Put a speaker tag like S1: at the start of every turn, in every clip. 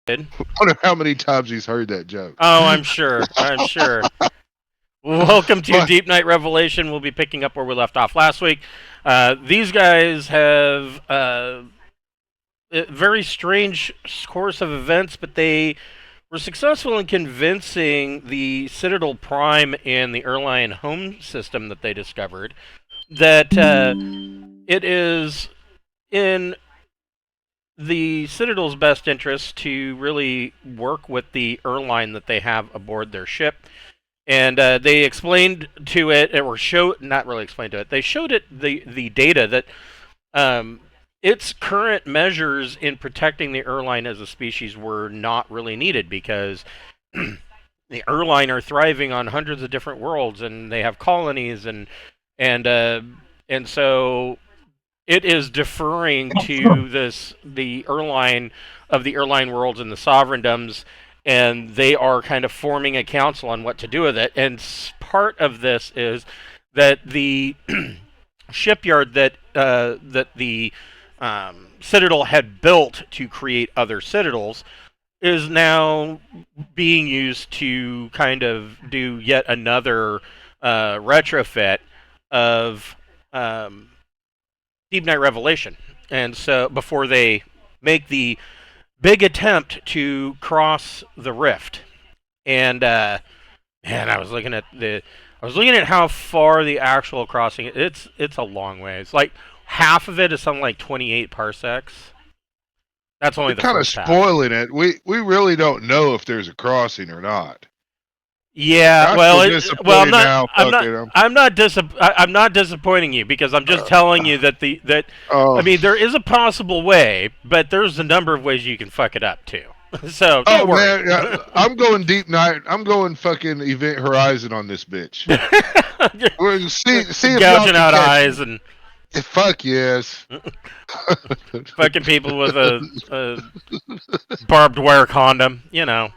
S1: I wonder how many times he's heard that joke.
S2: Oh, I'm sure. I'm sure. Welcome to
S1: But
S2: Deepnight Revelation. We'll be picking up where we left off last week. These guys have a very strange course of events, but they were successful in convincing the Citadel Prime and the Erline home system that they discovered that it is in the Citadel's best interest to really work with the Erline that they have aboard their ship. And they explained to it, or showed, not really explained to it, they showed it the data that its current measures in protecting the Erline as a species were not really needed because the Erline are thriving on hundreds of different worlds and they have colonies and and so it is deferring to the Erline of the Erline worlds and the sovereigndoms, and they are kind of forming a council on what to do with it. And part of this is that the shipyard that the Citadel had built to create other citadels is now being used to kind of do yet another retrofit of Deep Night Revelation. And so before they make the big attempt to cross the rift, and man, I was looking at how far the actual crossing. It's a long ways. Like half of it is something like 28 parsecs. That's only the
S1: kind of
S2: first half.
S1: spoiling it. We really don't know if there's a crossing or not.
S2: Yeah,
S1: I
S2: well,
S1: feel disappointed now.
S2: I'm not disappointing you because I'm just telling you that I mean, there is a possible way, but there's a number of ways you can fuck it up too. So don't worry.
S1: Man, I'm going Deep Night. I'm going fucking Event Horizon on this bitch. see if
S2: gouging out eyes and
S1: fuck yes.
S2: Fucking people with a barbed wire condom, you know.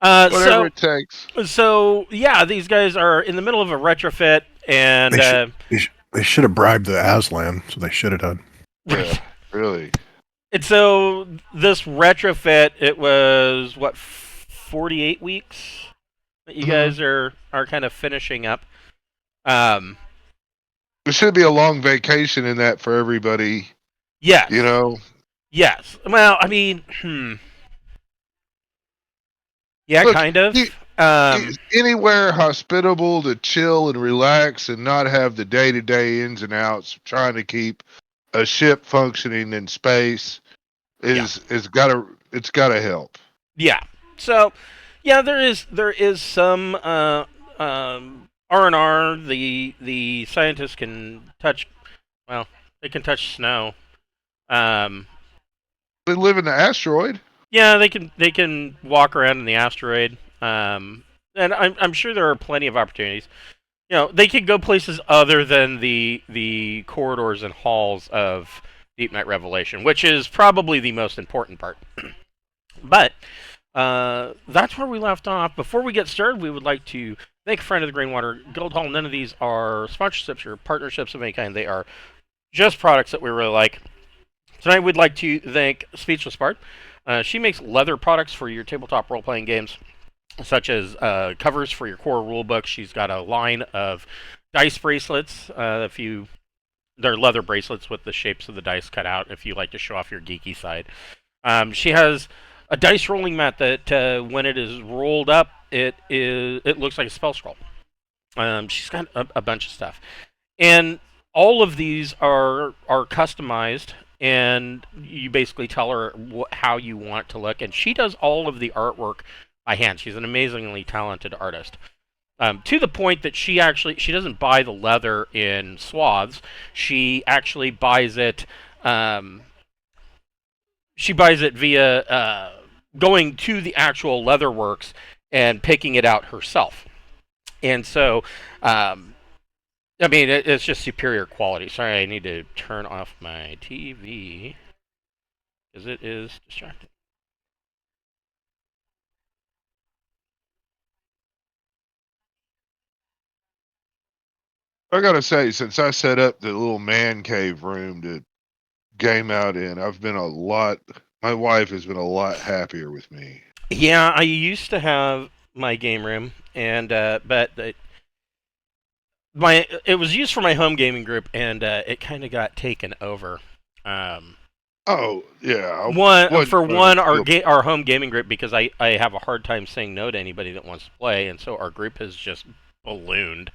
S1: Whatever it takes.
S2: So yeah, these guys are in the middle of a retrofit, and
S3: they should have bribed the Aslan, so they should have done.
S1: Yeah, really.
S2: And so this retrofit, it was what 48 weeks that you guys are kind of finishing up.
S1: There should be a long vacation in that for everybody.
S2: Yes.
S1: You know.
S2: Yes. Well, I mean, yeah, look, kind of.
S1: Anywhere hospitable to chill and relax and not have the day-to-day ins and outs of trying to keep a ship functioning in space it's gotta help.
S2: Yeah. So, yeah, there is some R&R. The scientists can touch. Well, they can touch snow.
S1: They live in the asteroid.
S2: Yeah, they can walk around in the asteroid, and I'm sure there are plenty of opportunities. You know, they could go places other than the corridors and halls of Deep Night Revelation, which is probably the most important part. But that's where we left off. Before we get started, we would like to thank a friend of the Greenwater, Guildhall. None of these are sponsorships or partnerships of any kind. They are just products that we really like. Tonight, we'd like to thank Speechless Bard. She makes leather products for your tabletop role-playing games, such as covers for your core rulebook. She's got a line of dice bracelets. They're leather bracelets with the shapes of the dice cut out, if you like to show off your geeky side. She has a dice rolling mat that, when it is rolled up, it looks like a spell scroll. She's got a bunch of stuff, and all of these are customized. And you basically tell her how you want it to look, and she does all of the artwork by hand. She's an amazingly talented artist, to the point that she doesn't buy the leather in swaths. She actually buys it. She buys it via going to the actual leather works and picking it out herself. And so, I mean, it's just superior quality. Sorry, I need to turn off my TV because it is distracting.
S1: I gotta say, since I set up the little man cave room to game out in, I've been a lot My wife has been a lot happier with me.
S2: Yeah, I used to have my game room, and but it was used for my home gaming group, and it kind of got taken over. Um,
S1: Oh yeah,
S2: our home gaming group, because I have a hard time saying no to anybody that wants to play, and so our group has just ballooned,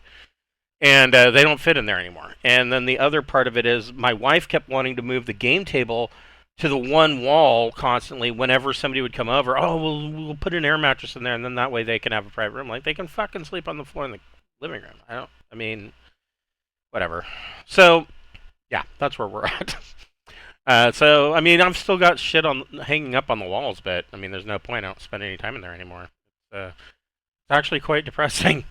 S2: and they don't fit in there anymore. And then the other part of it is my wife kept wanting to move the game table to the one wall constantly whenever somebody would come over. Oh, we'll put an air mattress in there, and then that way they can have a private room. Like, they can fucking sleep on the floor in the living room. I mean, whatever. So, yeah, that's where we're at. So, I mean, I've still got shit hanging up on the walls, but, I mean, there's no point. I don't spend any time in there anymore. It's actually quite depressing.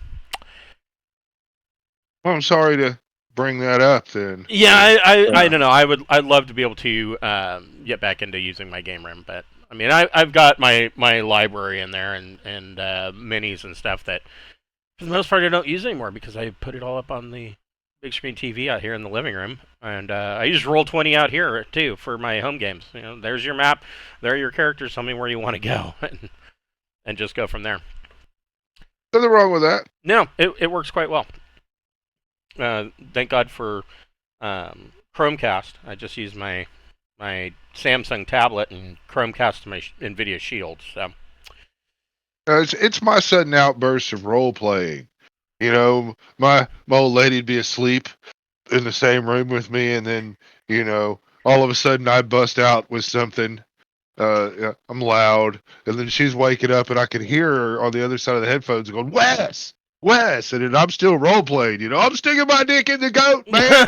S1: Well, I'm sorry to bring that up then.
S2: Yeah, I don't know. I'd love to be able to get back into using my game room, but I mean, I've got my library in there and minis and stuff that for the most part I don't use anymore because I put it all up on the big screen TV out here in the living room, and I use Roll20 out here too for my home games. You know, there's your map, there are your characters. Tell me where you want to go, and just go from there.
S1: Nothing wrong with that.
S2: No, it works quite well. Thank God for Chromecast. I just use my Samsung tablet and Chromecast to my NVIDIA Shield. So
S1: it's my sudden outburst of role playing. You know, my old lady'd be asleep in the same room with me, and then all of a sudden I bust out with something. I'm loud, and then she's waking up, and I can hear her on the other side of the headphones going, "Wes, Wes," and then I'm still role playing. I'm sticking my dick in the goat, man.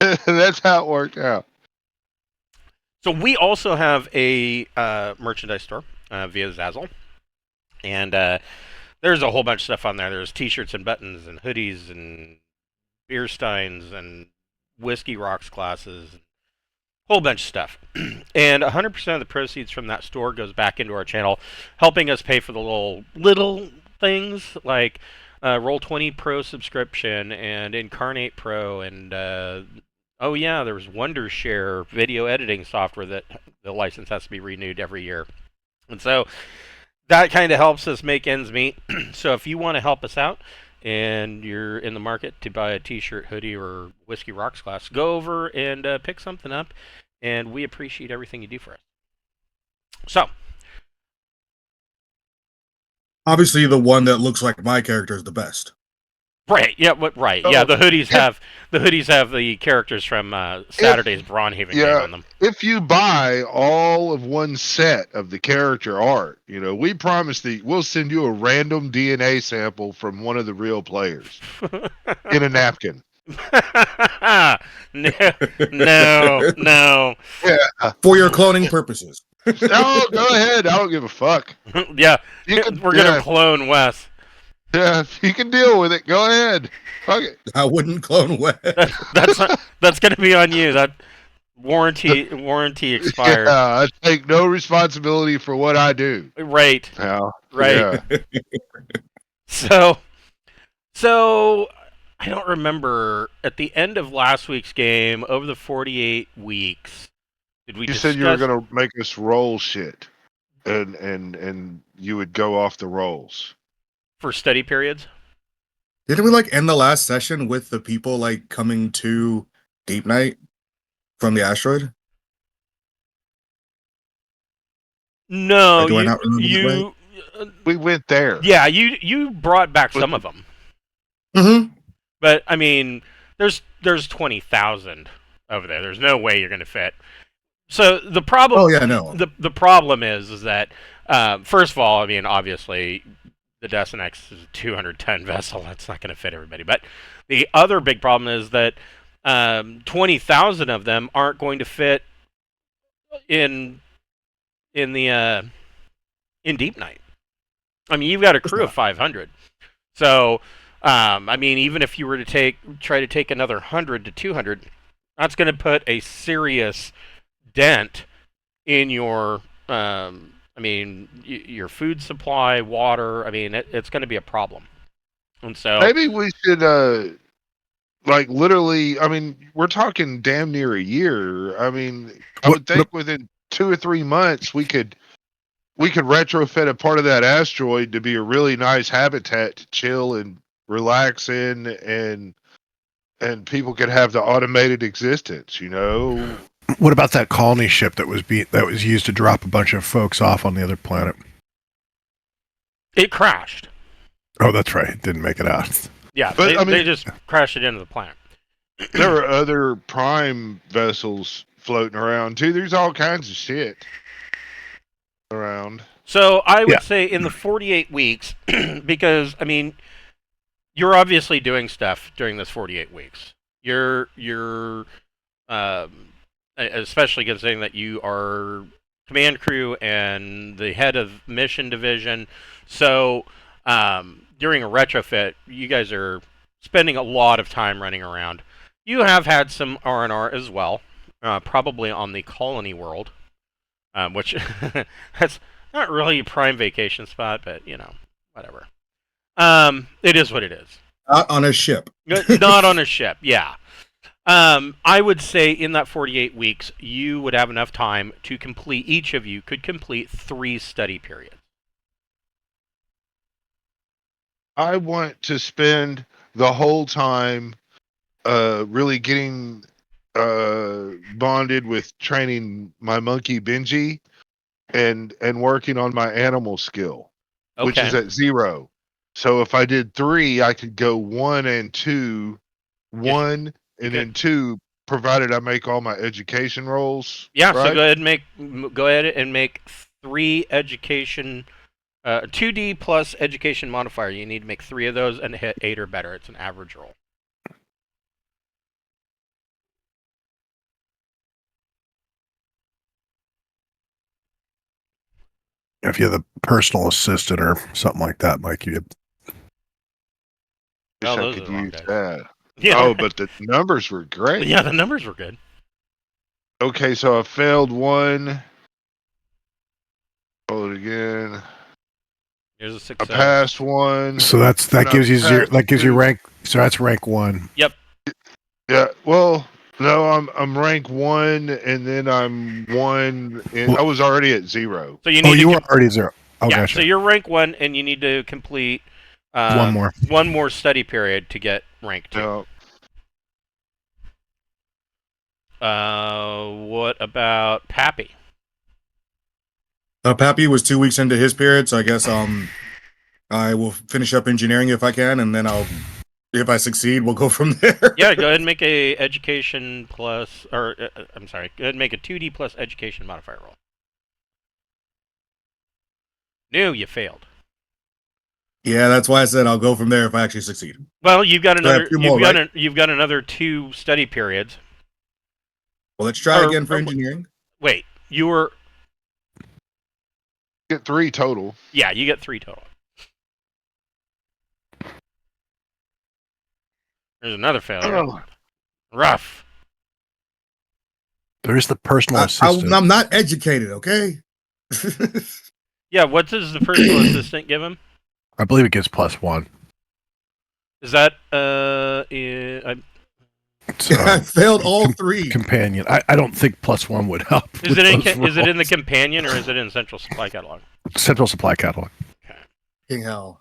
S1: And that's how it worked out.
S2: So we also have a merchandise store via Zazzle, and there's a whole bunch of stuff on there. There's T-shirts and buttons and hoodies and beer steins and whiskey rocks glasses, whole bunch of stuff. And 100% of the proceeds from that store goes back into our channel, helping us pay for the little things like Roll20 Pro subscription and Incarnate Pro, and oh yeah, there's Wondershare video editing software that the license has to be renewed every year. And so that kind of helps us make ends meet. So if you want to help us out and you're in the market to buy a t-shirt, hoodie, or Whiskey Rocks glass, go over and pick something up, and we appreciate everything you do for us. So,
S4: obviously, the one that looks like my character is the best.
S2: Right. Yeah. Right. Yeah. The hoodies have the characters from Saturday's Braunhaven game on them.
S1: If you buy all of one set of the character art, we promise that we'll send you a random DNA sample from one of the real players in a napkin.
S2: No.
S1: Yeah.
S4: For your cloning purposes.
S1: Oh, go ahead. I don't give a fuck.
S2: Yeah. We're gonna clone Wes.
S1: Yeah, if you can deal with it, go ahead. Fuck it.
S4: I wouldn't clone Wes.
S2: That's going to be on you. That warranty expired.
S1: Yeah, I take no responsibility for what I do.
S2: Right.
S1: Yeah.
S2: Right.
S1: Yeah.
S2: So I don't remember at the end of last week's game, over the 48 weeks, did we?
S1: You said you were going to make us roll shit, and you would go off the rolls.
S2: For study periods?
S4: Didn't we end the last session with the people coming to Deepnight from the asteroid?
S2: No,
S4: do I not remember
S1: we went there.
S2: Yeah, you brought back some of them.
S4: Mm-hmm.
S2: But I mean, there's 20,000 over there. There's no way you're going to fit. So the problem.
S4: Oh yeah, no.
S2: The problem is that first of all, I mean, obviously, the Destin X is a 200-ton vessel. That's not going to fit everybody. But the other big problem is that 20,000 of them aren't going to fit in Deepnight. I mean, you've got a crew of 500. So, I mean, even if you were to try to take another 100 to 200, that's going to put a serious dent in your your food supply, water. I mean, it's going to be a problem. And so
S1: maybe we should like literally, I mean, we're talking damn near a year. I mean, I
S3: What-
S1: would think within 2 or 3 months we could retrofit a part of that asteroid to be a really nice habitat to chill and relax in, and people could have the automated existence, you know.
S3: What about that colony ship that was used to drop a bunch of folks off on the other planet?
S2: It crashed.
S3: Oh, that's right. It didn't make it out.
S2: Yeah,
S1: But, I mean-
S2: they just crashed it into the planet.
S1: There are other prime vessels floating around too. There's all kinds of shit around.
S2: So I would
S3: Yeah.
S2: say in the 48 weeks, because I mean, you're obviously doing stuff during this 48 weeks. You're especially considering that you are command crew and the head of mission division. So during a retrofit, you guys are spending a lot of time running around. You have had some R&R as well, probably on the colony world, which that's not really a prime vacation spot, but you know, whatever. It is what it is.
S4: Not on a ship.
S2: Not on a ship, yeah. I would say in that 48 weeks, you would have enough time to complete, each of you could complete 3 study periods.
S1: I want to spend the whole time really getting bonded with training my monkey Benji and working on my animal skill, which is at 0. So if I did 3, I could go 1 and 2, 1 and then 2, provided I make all my education rolls.
S2: Yeah,
S1: right?
S2: so go ahead and make 3 education 2D plus education modifier. You need to make 3 of those and hit 8 or better. It's an average roll.
S3: If you have a personal assistant or something like that, Mike, you
S1: Wish
S2: Oh,
S1: I
S2: those
S1: could
S2: are the wrong
S1: use
S2: dice.
S1: that.
S2: Yeah.
S1: Oh, but the numbers were great.
S2: Yeah, the numbers were good.
S1: Okay, so I failed 1. Roll it again.
S2: Here's a
S1: I
S2: 6.
S1: passed 1.
S3: so that
S1: And I
S3: gives you 0.
S1: passed
S3: That gives you
S1: 2.
S3: rank. So that's rank 1.
S1: Yeah, well, no, I'm rank 1, and then I'm 1, and I was already at 0.
S2: So you need
S3: Oh,
S2: to
S3: you were already 0. Oh,
S2: yeah,
S3: gotcha.
S2: so you're rank 1, and you need to complete
S3: One more.
S2: one more study period to get rank 2.
S1: No,
S2: What about Pappy?
S4: Pappy was 2 weeks into his period, so I guess I will finish up engineering if I can, and then if I succeed, we'll go from there.
S2: Yeah, go ahead and make a education plus, or I'm sorry, go ahead and make a 2D plus education modifier roll. No, you failed.
S4: Yeah, that's why I said I'll go from there if I actually succeed.
S2: Well, you've got
S4: So I have
S2: another.
S4: 2 more, right?
S2: You've got another 2 study periods.
S4: Well, let's try
S2: Or-
S4: again for
S2: or-
S4: engineering.
S2: Wait, you were.
S1: get 3 total.
S2: Yeah, you get 3 total. There's another failure.
S1: Oh,
S2: Rough.
S3: There's the personal assistant.
S4: I'm not educated, okay?
S2: Yeah, what does the personal assistant give him?
S3: I believe it gives +1.
S2: Is that
S3: It's,
S4: I failed all 3.
S3: companion. I don't think +1 would help.
S2: is
S3: with
S2: it in
S3: those
S2: is it in the
S3: rolls.
S2: companion or is it in Central Supply Catalog?
S3: Central Supply Catalog?
S4: King hell.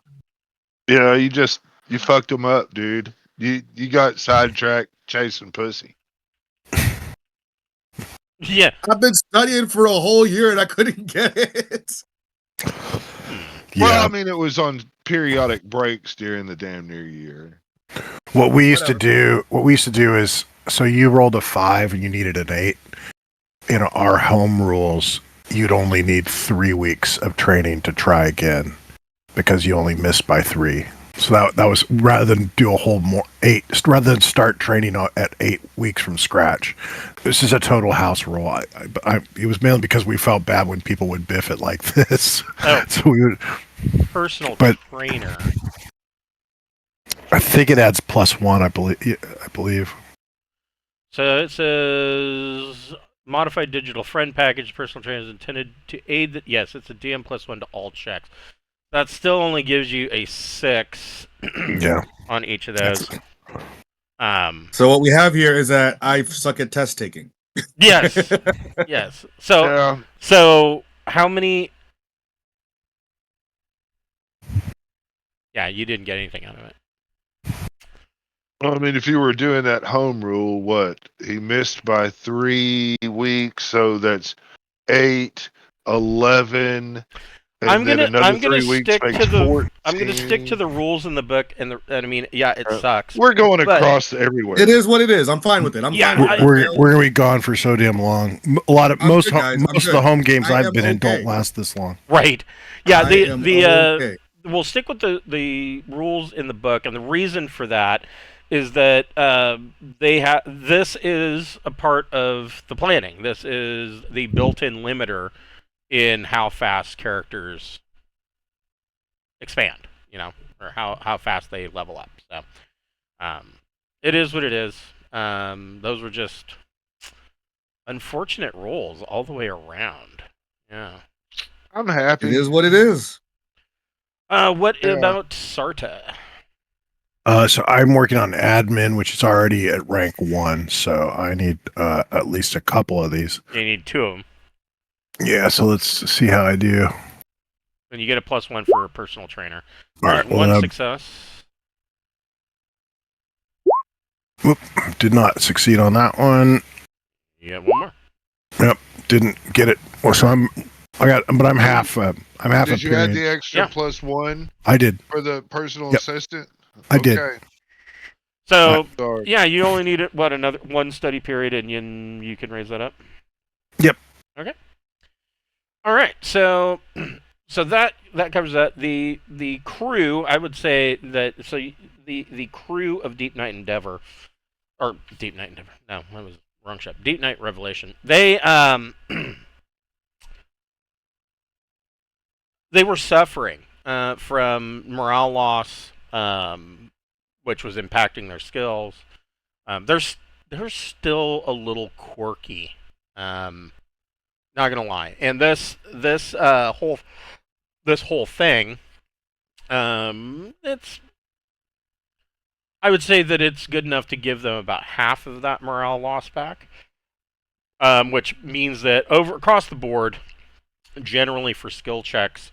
S1: yeah, you fucked him up, dude. You got sidetracked chasing pussy.
S2: Yeah.
S4: I've been studying for a whole year and I couldn't get it.
S3: Yeah.
S1: Well, I mean, it was on periodic breaks during the damn near year.
S3: What we used to
S4: Whatever.
S3: do is, so you rolled a 5 and you needed an 8. In our home rules, you'd only need 3 weeks of training to try again because you only missed by 3. So that was rather than do a whole more 8, rather than start training at 8 weeks from scratch. This is a total house rule. It was mainly because we felt bad when people would biff it like this.
S2: Oh.
S3: So we would.
S2: Personal
S3: But-
S2: trainer.
S3: I think it adds +1. I believe.
S2: So it says modified digital friend package. Personal trainer is intended to aid. Yes, it's a DM +1 to all checks. That still only gives you a 6
S3: Yeah.
S2: on each of those.
S4: So what we have here is that I suck at test taking.
S2: Yes, yes. So,
S1: Yeah.
S2: so how many? Yeah, you didn't get anything out of it.
S1: Well, I mean, if you were doing that home rule, what? He missed by 3 weeks, so that's 8, 11, and
S2: I'm
S1: then
S2: gonna
S1: another
S2: I'm gonna
S1: 3 weeks
S2: stick
S1: makes
S2: to the
S1: 14.
S2: I'm gonna stick to the rules in the book, and I mean, yeah, it sucks.
S1: We're going
S2: but-
S1: across everywhere.
S4: It is what it is. I'm fine with it. I'm
S2: Yeah,
S4: fine with it.
S3: We're gonna be gone for so damn long. A lot of
S4: I'm
S3: most
S4: good, guys. I'm
S3: most of the
S4: good.
S3: home games
S4: I
S3: I've
S4: am
S3: been in
S4: okay.
S3: don't last this long.
S2: Right. Yeah.
S4: I am okay.
S2: We'll stick with the rules in the book, and the reason for that is that this is a part of the planning. This is the built-in limiter in how fast characters expand, or how fast they level up. So, it is what it is. Those were just unfortunate rolls all the way around. Yeah.
S1: I'm happy.
S4: It is what it is.
S2: What
S1: Yeah.
S2: about Sarta?
S3: So I'm working on admin, which is already at rank 1. So I need at least a couple of these.
S2: You need 2 of them.
S3: Yeah. So let's see how I do.
S2: And you get a +1 for a personal trainer.
S3: All
S2: There's
S3: right. Well,
S2: one
S3: then
S2: success.
S3: did not succeed on that one.
S2: You get one more.
S3: Didn't get it. Well, so I'm half. I'm half
S1: Did
S3: a
S1: you add
S3: period.
S1: the extra
S2: Yeah.
S1: +1
S3: I did.
S1: for the personal
S3: Yep.
S1: assistant?
S3: I did.
S1: Okay.
S2: So,
S1: Sorry.
S2: yeah, you only need another one study period, and you can raise that up.
S3: Yep.
S2: Okay. All right. So that covers that. The crew, I would say that. So the crew of Deepnight Endeavor, or Deepnight Endeavor. No, that was wrong ship. Deepnight Revelation. They they were suffering from morale loss, which was impacting their skills. They're still a little quirky. Not gonna lie, and this whole thing, it's. I would say that it's good enough to give them about half of that morale loss back, which means that across the board, generally for skill checks,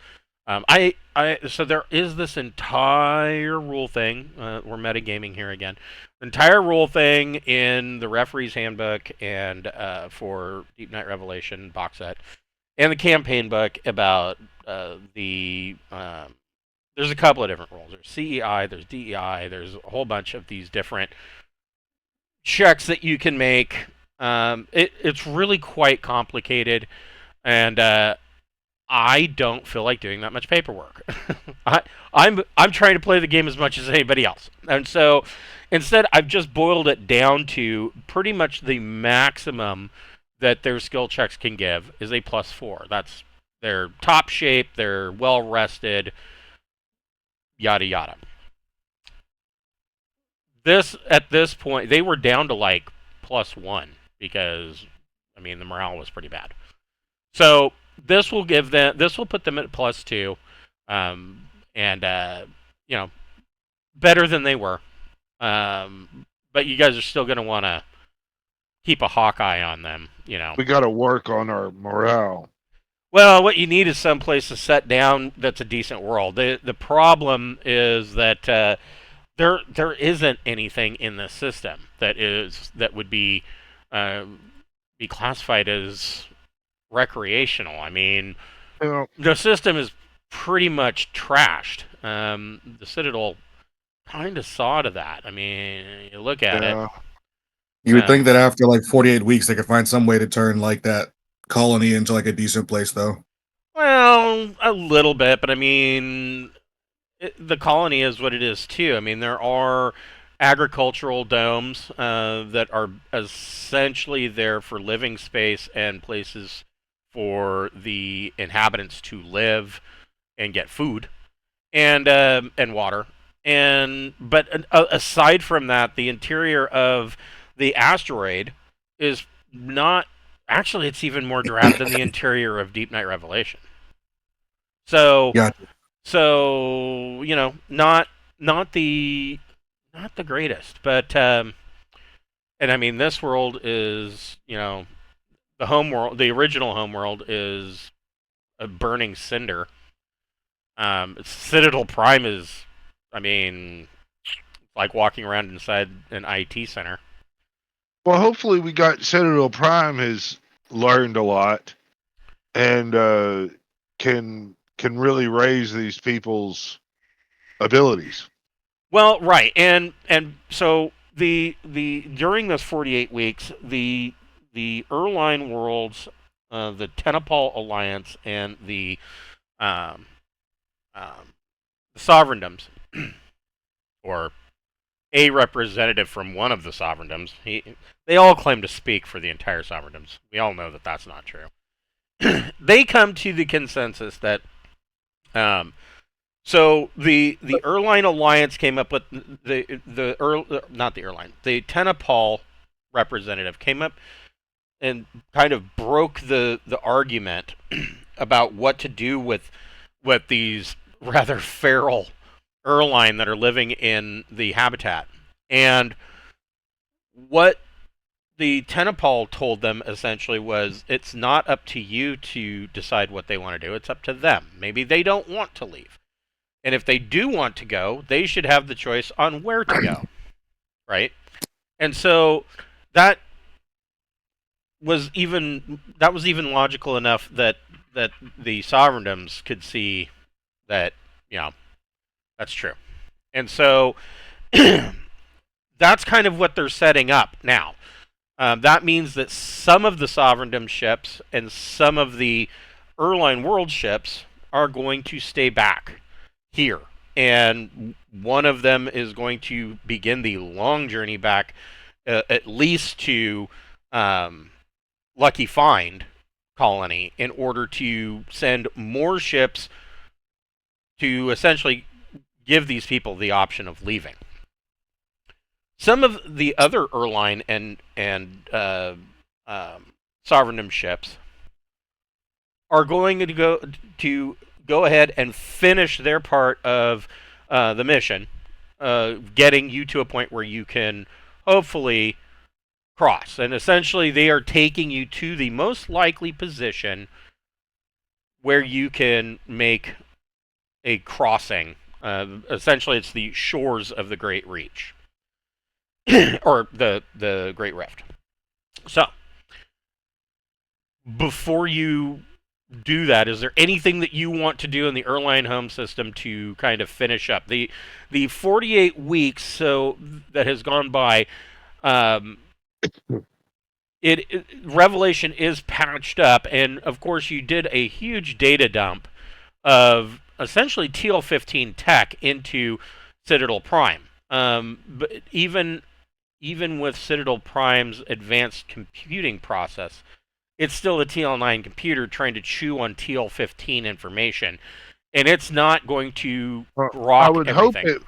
S2: so there is this entire rule thing. We're metagaming here again. Entire rule thing in the referee's handbook and for Deepnight Revelation box set, and the campaign book about there's a couple of different rules. There's CEI, there's DEI, there's a whole bunch of these different checks that you can make. It's really quite complicated, and I don't feel like doing that much paperwork. I'm trying to play the game as much as anybody else, and so instead I've just boiled it down to pretty much the maximum that their skill checks can give is a +4. That's their top shape. They're well rested. Yada yada. At this point, they were down to like +1 because, I mean, the morale was pretty bad. So this will put them at +2, and better than they were. But you guys are still going to want to keep a hawk eye on them.
S1: We got to work on our morale.
S2: Well, what you need is someplace to set down that's a decent world. The problem is that there isn't anything in this system that would be classified as recreational. I mean, the system is pretty much trashed. The Citadel kind of saw to that. I mean, you look at it.
S4: You would think that after like 48 weeks, they could find some way to turn like that colony into like a decent place, though.
S2: Well, a little bit, but I mean, the colony is what it is too. I mean, there are agricultural domes that are essentially there for living space and places for the inhabitants to live and get food and water. But aside from that, the interior of the asteroid is not. Actually, it's even more drab than the interior of Deepnight Revelation. So,
S4: Yeah.
S2: so not the not the greatest. But and I mean, this world is, the home world, the original home world is a burning cinder. Citadel Prime is, I mean, like walking around inside an IT center.
S1: Well, hopefully we got Citadel Prime has learned a lot and can really raise these people's abilities.
S2: Well, right, and so the during this 48 weeks, the Erline worlds, the Tenapal Alliance, and the um, sovereigndoms, or a representative from one of the sovereigndoms. They all claim to speak for the entire sovereigndoms. We all know that that's not true. They come to the consensus that, so the Erline Alliance came up with not the Erline, the Tenapal representative came up and kind of broke the argument about what to do with these rather feral Erline that are living in the habitat. And what the Tenapal told them essentially was, it's not up to you to decide what they want to do. It's up to them. Maybe they don't want to leave. And if they do want to go, they should have the choice on where to go. Right? And so that was even logical enough that the sovereigndoms could see that, that's true. And so that's kind of what they're setting up now. That means that some of the sovereigndom ships and some of the Erline world ships are going to stay back here. And one of them is going to begin the long journey back, at least to Lucky Find colony, in order to send more ships to essentially give these people the option of leaving. Some of the other Erline and sovereigndom ships are going to go ahead and finish their part of the mission, getting you to a point where you can hopefully cross. And essentially, they are taking you to the most likely position where you can make a crossing. Essentially, it's the shores of the Great Reach. Or the Great Rift. So, before you do that, is there anything that you want to do in the Erline home system to kind of finish up the 48 weeks? So that has gone by. Revelation is patched up, and of course you did a huge data dump of essentially TL15 tech into Citadel Prime. But even with Citadel Prime's advanced computing process, it's still a TL9 computer trying to chew on TL15 information, and it's not going to grok everything.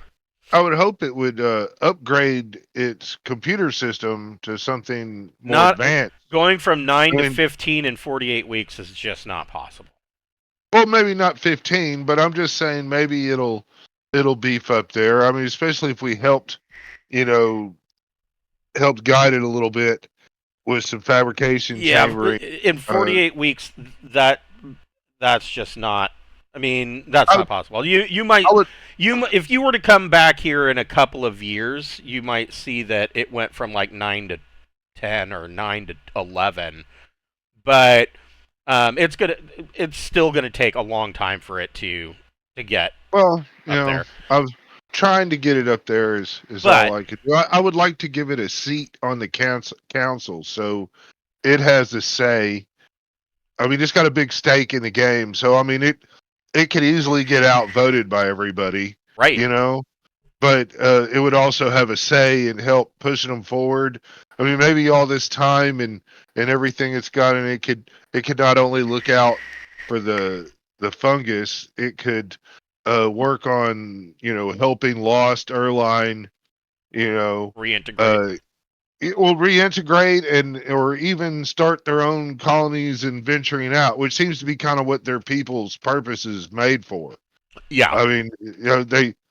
S1: I would hope it would upgrade its computer system to something more
S2: not
S1: advanced.
S2: Going from 9 to 15 in 48 weeks is just not possible.
S1: Well, maybe not 15, but I'm just saying maybe it'll beef up there. I mean, especially if we helped guide it a little bit with some fabrication chambering.
S2: In 48 weeks, that's just not. I mean, that's not possible. You might if you were to come back here in a couple of years, you might see that it went from like 9 to 10 or 9 to 11, but it's still gonna take a long time for it to get.
S1: Well, there. I was trying to get it up there is all I could do. I would like to give it a seat on the council so it has a say. I mean, it's got a big stake in the game, so I mean it could easily get outvoted by everybody,
S2: right?
S1: But it would also have a say in help pushing them forward. I mean, maybe all this time and everything it's got in it could not only look out for the fungus, it could work on helping lost Erline,
S2: reintegrate.
S1: It will reintegrate or even start their own colonies and venturing out, which seems to be kind of what their people's purpose is made for.
S2: Yeah,
S1: I mean,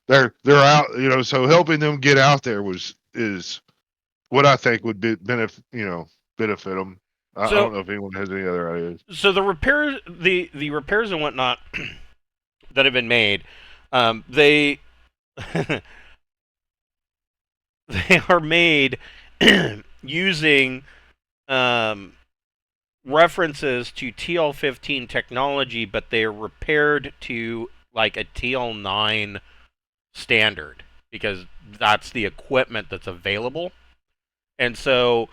S1: they're out, so helping them get out there is what I think would be benefit them. I don't know if anyone has any other ideas.
S2: So the repairs, the repairs and whatnot that have been made, they they are made using references to TL15 technology, but they are repaired to like a TL9 standard because that's the equipment that's available. And so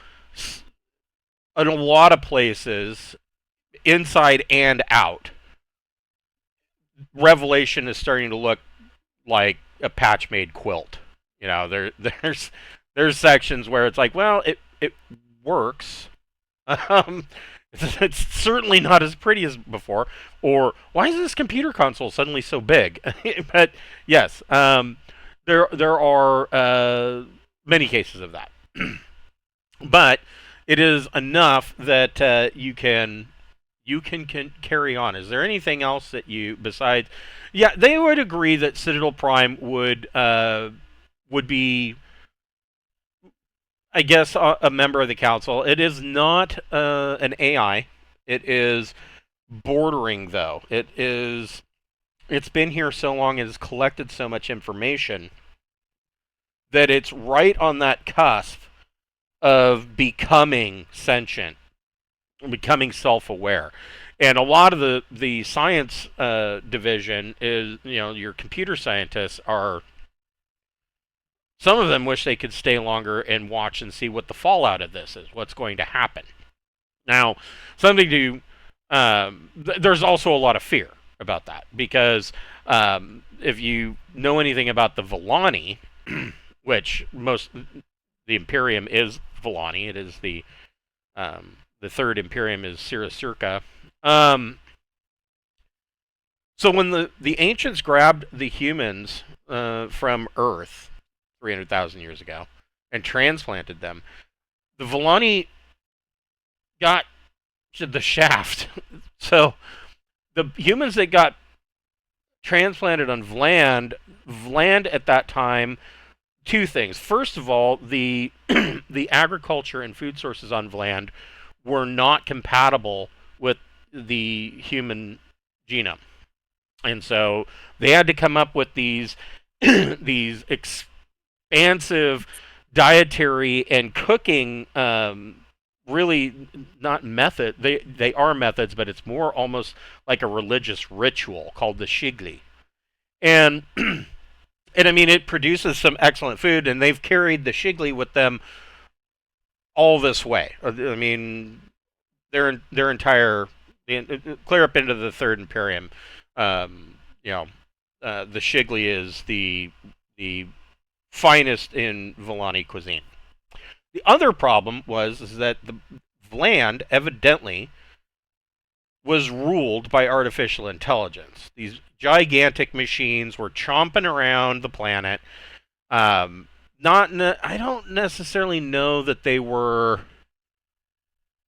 S2: in a lot of places, inside and out, Revelation is starting to look like a patch-made quilt. There's sections where it's like, well, it works. It's certainly not as pretty as before. Or why is this computer console suddenly so big? But yes, there are many cases of that. But it is enough that you can carry on. Is there anything else that you besides? Yeah, they would agree that Citadel Prime would be, I guess, a member of the council. It is not an AI. It is bordering, though. It's been here so long and has collected so much information that it's right on that cusp of becoming sentient, becoming self-aware. And a lot of the science division is, your computer scientists are, some of them wish they could stay longer and watch and see what the fallout of this is, what's going to happen. Now, something to, there's also a lot of fear about that, because if you know anything about the Volani, which the Imperium is Volani, it is the third Imperium is Siracirca. So when the ancients grabbed the humans from Earth 300,000 years ago and transplanted them, the Volani got the shaft. So the humans that got transplanted on Vland at that time, two things. First of all, the agriculture and food sources on Vland were not compatible with the human genome. And so they had to come up with these these expansive dietary and cooking, really not method. They are methods, but it's more almost like a religious ritual called the Shigli. And I mean, it produces some excellent food, and they've carried the Shigli with them all this way. I mean, their entire, clear up into the Third Imperium. The Shigli is the finest in Volani cuisine. The other problem is that the land evidently was ruled by artificial intelligence. These gigantic machines were chomping around the planet. I don't necessarily know that they were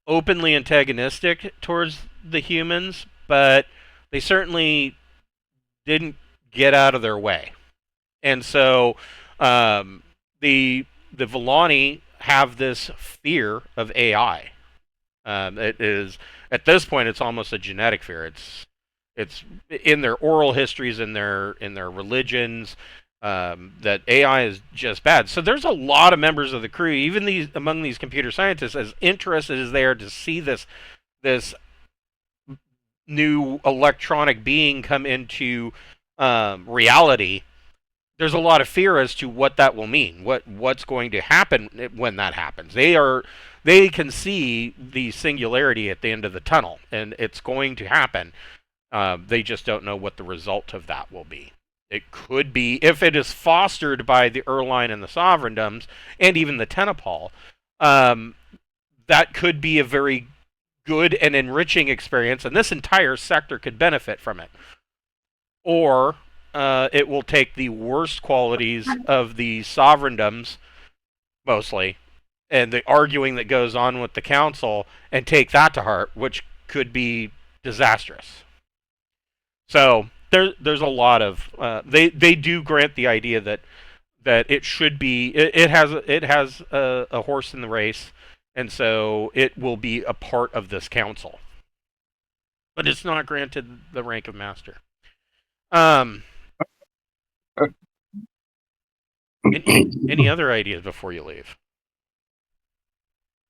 S2: openly antagonistic towards the humans, but they certainly didn't get out of their way. And so the Volani have this fear of AI. It is, at this point, it's almost a genetic fear. It's in their oral histories, in their religions, that AI is just bad. So there's a lot of members of the crew, even among these computer scientists, as interested as they are to see this new electronic being come into reality. There's a lot of fear as to what that will mean, what's going to happen when that happens. They can see the singularity at the end of the tunnel, and it's going to happen. They just don't know what the result of that will be. It could be, if it is fostered by the Erline and the Sovereigndoms, and even the Tenepal, that could be a very good and enriching experience, and this entire sector could benefit from it. Or it will take the worst qualities of the Sovereigndoms, mostly, and the arguing that goes on with the Council, and take that to heart, which could be disastrous. So there's a lot of they do grant the idea that it should be it has a horse in the race, and so it will be a part of this council, but it's not granted the rank of master. Any other ideas before you leave?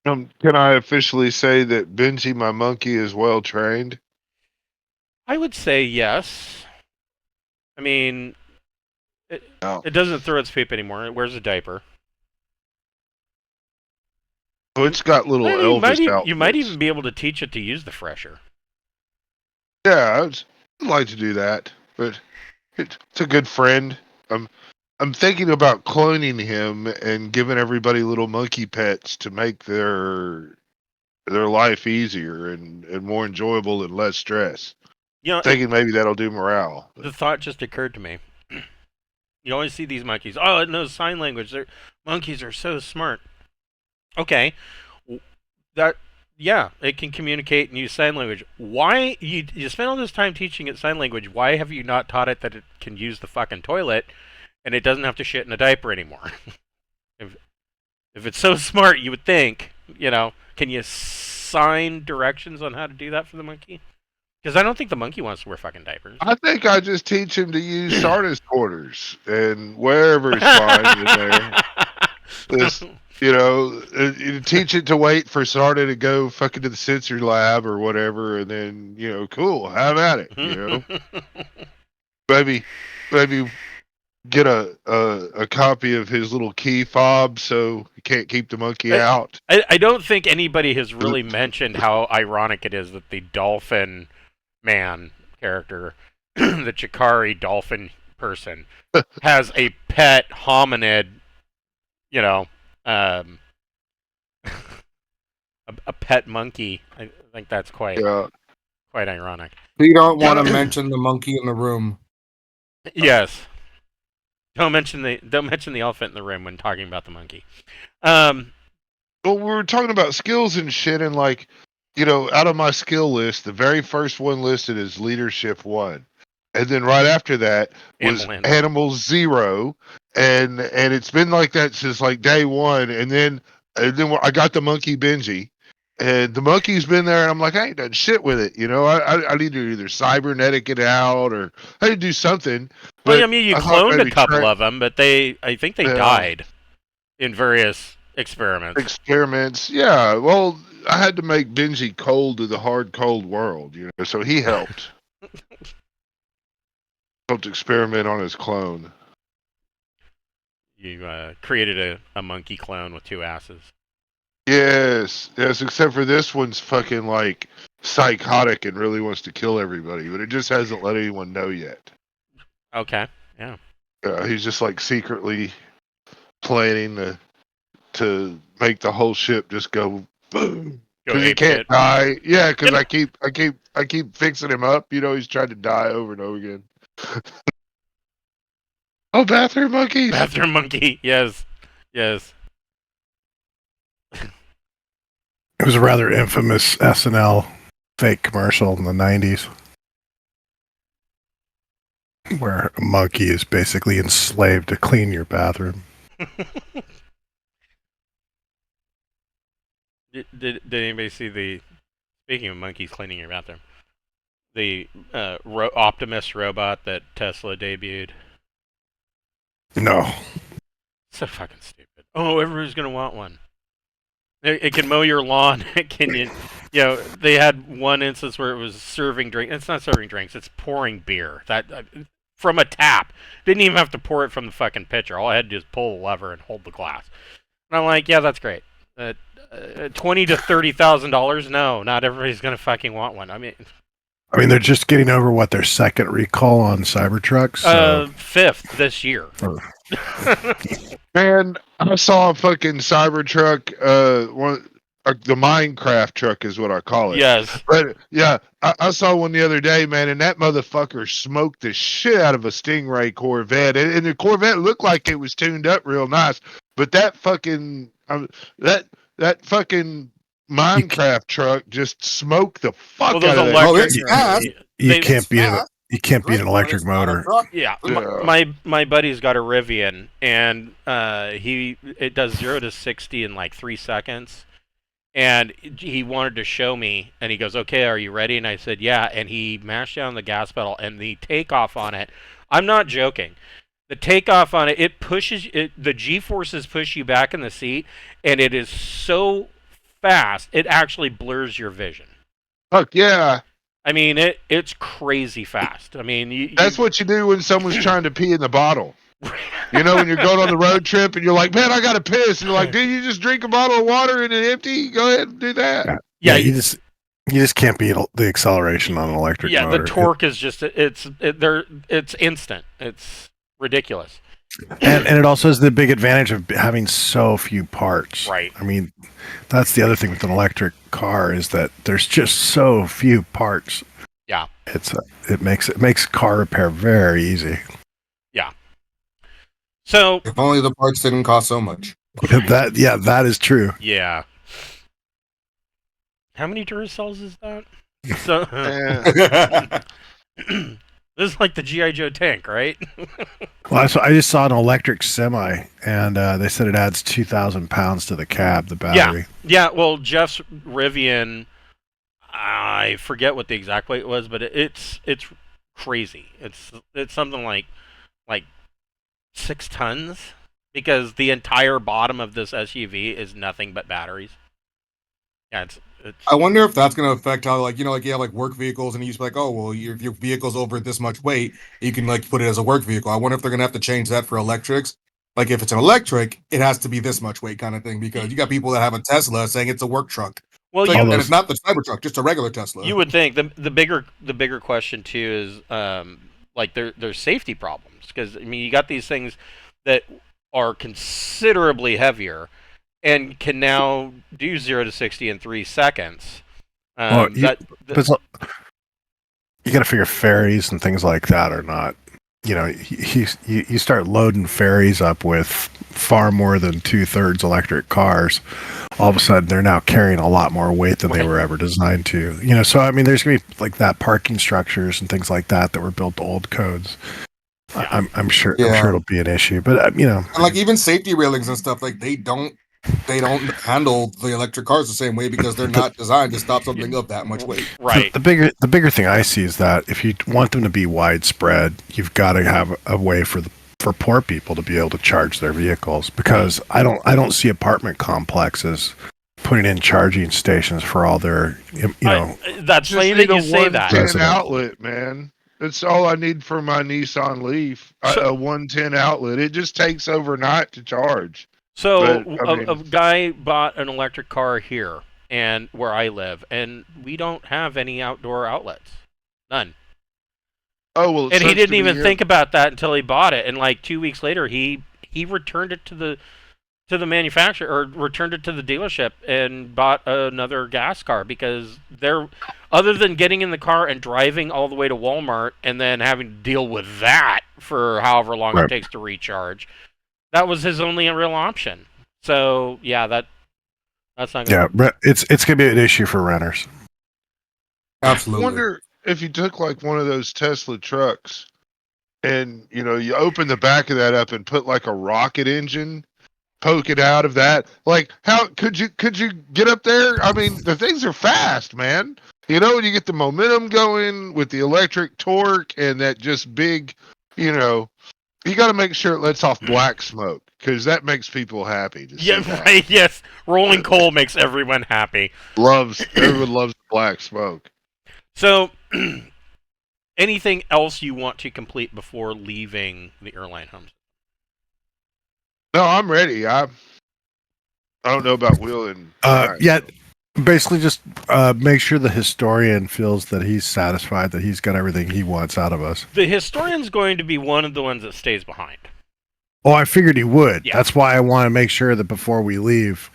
S1: Can I officially say that Benji, my monkey, is well trained?
S2: I would say yes. I mean, it doesn't throw its poop anymore. It wears a diaper.
S1: Oh, it's got little Elvis outfits.
S2: You might even be able to teach it to use the fresher.
S1: Yeah, I'd like to do that, but it's a good friend. I'm thinking about cloning him and giving everybody little monkey pets to make their life easier and more enjoyable and less stress.
S2: You know,
S1: Thinking maybe that'll do morale.
S2: The thought just occurred to me. You always see these monkeys. Oh, it knows sign language. Monkeys are so smart. Okay, it can communicate and use sign language. Why you spend all this time teaching it sign language? Why have you not taught it that it can use the fucking toilet and it doesn't have to shit in a diaper anymore? if it's so smart, you would think, can you sign directions on how to do that for the monkey? Because I don't think the monkey wants to wear fucking diapers.
S1: I think I just teach him to use Sardis quarters and wherever is fine in there. You teach it to wait for Sarda to go fucking to the sensory lab or whatever, and then, cool, have at it, Maybe get a copy of his little key fob so you can't keep the monkey out.
S2: I don't think anybody has really mentioned how ironic it is that the dolphin man character, the Chikari dolphin person, has a pet hominid, a pet monkey. I think that's quite ironic.
S5: You don't want to mention the monkey in the room.
S2: Yes. Don't mention the elephant in the room when talking about the monkey.
S1: Well, we were talking about skills and shit, and out of my skill list, the very first one listed is leadership 1. And then right after that was animal 0. And it's been like that since day 1. And then I got the monkey Benji. And the monkey's been there, and I'm like, I ain't done shit with it. I need to either cybernetic it out or I need to do something.
S2: Well, I mean, you cloned a couple of them, but I think they died in various experiments.
S1: Yeah. Well, I had to make Benji cold to the hard, cold world, so he helped. Helped experiment on his clone.
S2: You created a monkey clone with 2 asses.
S1: Yes, except for this one's fucking psychotic and really wants to kill everybody, but it just hasn't let anyone know yet.
S2: Okay, yeah.
S1: He's just secretly planning to make the whole ship just go boom. Because he can't die. Yeah, because I keep fixing him up. He's tried to die over and over again. Oh, bathroom monkey!
S2: Bathroom monkey, yes.
S3: It was a rather infamous SNL fake commercial in the 90s where a monkey is basically enslaved to clean your bathroom.
S2: Did anybody see speaking of monkeys cleaning your bathroom, the Optimus robot that Tesla debuted?
S3: No.
S2: So fucking stupid. Oh, everybody's going to want one. It can mow your lawn. It can, they had one instance where it was serving drinks. It's not serving drinks. It's pouring beer from a tap. Didn't even have to pour it from the fucking pitcher. All I had to do is pull the lever and hold the glass. And I'm like, yeah, that's great. $20,000 to $30,000. No, not everybody's gonna fucking want one. I mean,
S3: they're just getting over their second recall on Cybertrucks. So.
S2: 5th this year.
S1: Man, I saw a fucking Cybertruck. The Minecraft truck is what I call it.
S2: Yes.
S1: But yeah, I saw one the other day, man, and that motherfucker smoked the shit out of a Stingray Corvette, and the Corvette looked like it was tuned up real nice, but that fucking that fucking Minecraft truck just smoked the fuck out of that.
S3: You can't beat it. You can't beat an
S5: Great, but
S3: electric
S5: it's not a
S3: motor.
S5: truck.
S2: Yeah,
S1: Yeah.
S2: my buddy's got a Rivian, and it does 0 to 60 in like 3 seconds. And he wanted to show me, and he goes, "Okay, are you ready?" And I said, "Yeah." And he mashed down the gas pedal, and the takeoff on it. I'm not joking. The takeoff on it, it pushes it. The G forces push you back in the seat, and it is so fast, it actually blurs your vision.
S1: Fuck yeah.
S2: I mean, it's crazy fast. I mean,
S1: That's what you do when someone's trying to pee in the bottle. You know, when you're going on the road trip and you're like, man, I got to piss. And you're like, dude, you just drink a bottle of water and it empty? Go ahead and do that.
S2: Yeah,
S3: you just can't beat the acceleration on an electric motor.
S2: The torque is just it's instant. It's ridiculous.
S3: And it also has the big advantage of having so few parts.
S2: Right.
S3: I mean, that's the other thing with an electric car is that there's just so few parts.
S2: Yeah.
S3: It makes car repair very easy.
S2: Yeah. So
S5: If only the parts didn't cost so much.
S3: That is true.
S2: yeah. How many Duracells is that? So this is like the G.I. Joe tank, right?
S3: Well, I just saw an electric semi, and they said it adds 2,000 pounds to the cab, the battery.
S2: Yeah. Well, Jeff's Rivian, I forget what the exact weight was, but it's crazy. It's something like 6 tons, because the entire bottom of this SUV is nothing but batteries. Yeah, it's
S5: I wonder if that's going to affect how, like, you know, like you have like work vehicles, and you used to be like, oh, well, your vehicle's over this much weight, you can like put it as a work vehicle. I wonder if they're going to have to change that for electrics. Like, if it's an electric, it has to be this much weight, kind of thing, because you got people that have a Tesla saying it's a work truck.
S2: well,
S5: Like,
S2: you
S5: and it's not the Cybertruck, just a regular Tesla.
S2: you would think the bigger question too is like there's safety problems, because I mean you got these things that are considerably heavier and can now do 0 to 60 in 3 seconds.
S3: But you got to figure ferries and things like that are not. You know, you start loading ferries up with far more than 2/3 electric cars. All of a sudden, they're now carrying a lot more weight than they were ever designed to. You know, so I mean, there's gonna be like that parking structures and things like that were built to old codes.
S2: Yeah.
S3: I'm sure it'll be an issue, but you know,
S5: and like even safety railings and stuff, like they don't handle the electric cars the same way, because they're not designed to stop something of that much weight.
S2: Right.
S3: The bigger thing I see is that if you want them to be widespread, you've got to have a way for poor people to be able to charge their vehicles, because I don't see apartment complexes putting in charging stations for all their
S2: That's funny that you say that.
S1: 110 outlet, man. That's all I need for my Nissan Leaf. A 110 outlet. It just takes overnight to charge.
S2: So
S1: But, I mean-
S2: a guy bought an electric car here and where I live, and we don't have any outdoor outlets. None.
S1: Oh well,
S2: And he didn't even think about that until he bought it, and like 2 weeks later he returned it to the manufacturer, or returned it to the dealership, and bought another gas car, because they're, other than getting in the car and driving all the way to Walmart and then having to deal with that for however long it takes to recharge, that was his only real option. So yeah, that's not gonna
S3: but it's gonna be an issue for renters.
S1: I
S5: Absolutely.
S1: wonder if you took like one of those Tesla trucks and you open the back of that up and put like a rocket engine, poke it out of that. Like, how could you get up there? I mean, the things are fast, man. You know, when you get the momentum going with the electric torque and that just big, you got to make sure it lets off black smoke, because that makes people happy. To see that.
S2: right. Yes, rolling coal makes everyone happy.
S1: Everyone loves black smoke.
S2: So, anything else you want to complete before leaving the Erline homes?
S1: No, I'm ready. I don't know about wheeling.
S3: Basically just make sure the historian feels that he's satisfied, that he's got everything he wants out of us.
S2: The historian's going to be one of the ones that stays behind.
S3: Oh, I figured he would.
S2: Yeah.
S3: That's why I want to make sure that before we leave,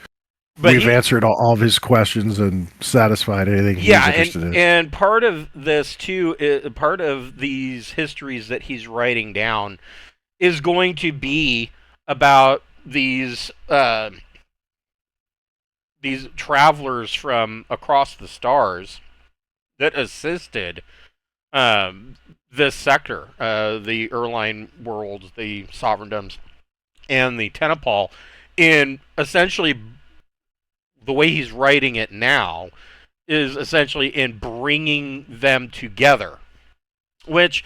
S3: we've answered all of his questions and satisfied anything he's interested in.
S2: And part of this too, part of these histories that he's writing down, is going to be about these travelers from across the stars that assisted this sector, the Erline world, the Sovereigndoms, and the Tenepal, in essentially the way he's writing it now is essentially in bringing them together, which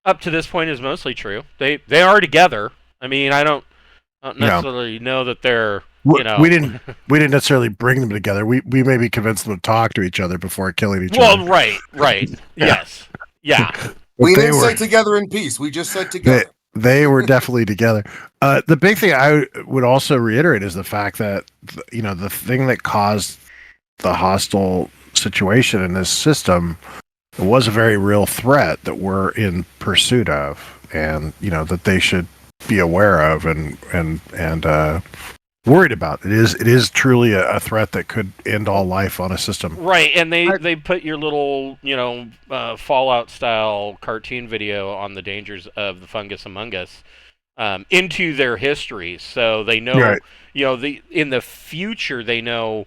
S2: up to this point is mostly true. They are together. I mean, I don't necessarily know that they're
S3: we didn't necessarily bring them together. We maybe convinced them to talk to each other before killing each other.
S2: Well, right. Yes. Yeah.
S5: We didn't say together in peace. We just said together.
S3: They were definitely together. The big thing I would also reiterate is the fact that the thing that caused the hostile situation in this system was a very real threat that we're in pursuit of, and that they should be aware of and worried about. It is truly a threat that could end all life on a system.
S2: Right, and they put your little Fallout style cartoon video on the dangers of the fungus among us into their history, so they know
S3: Right.
S2: In the future they know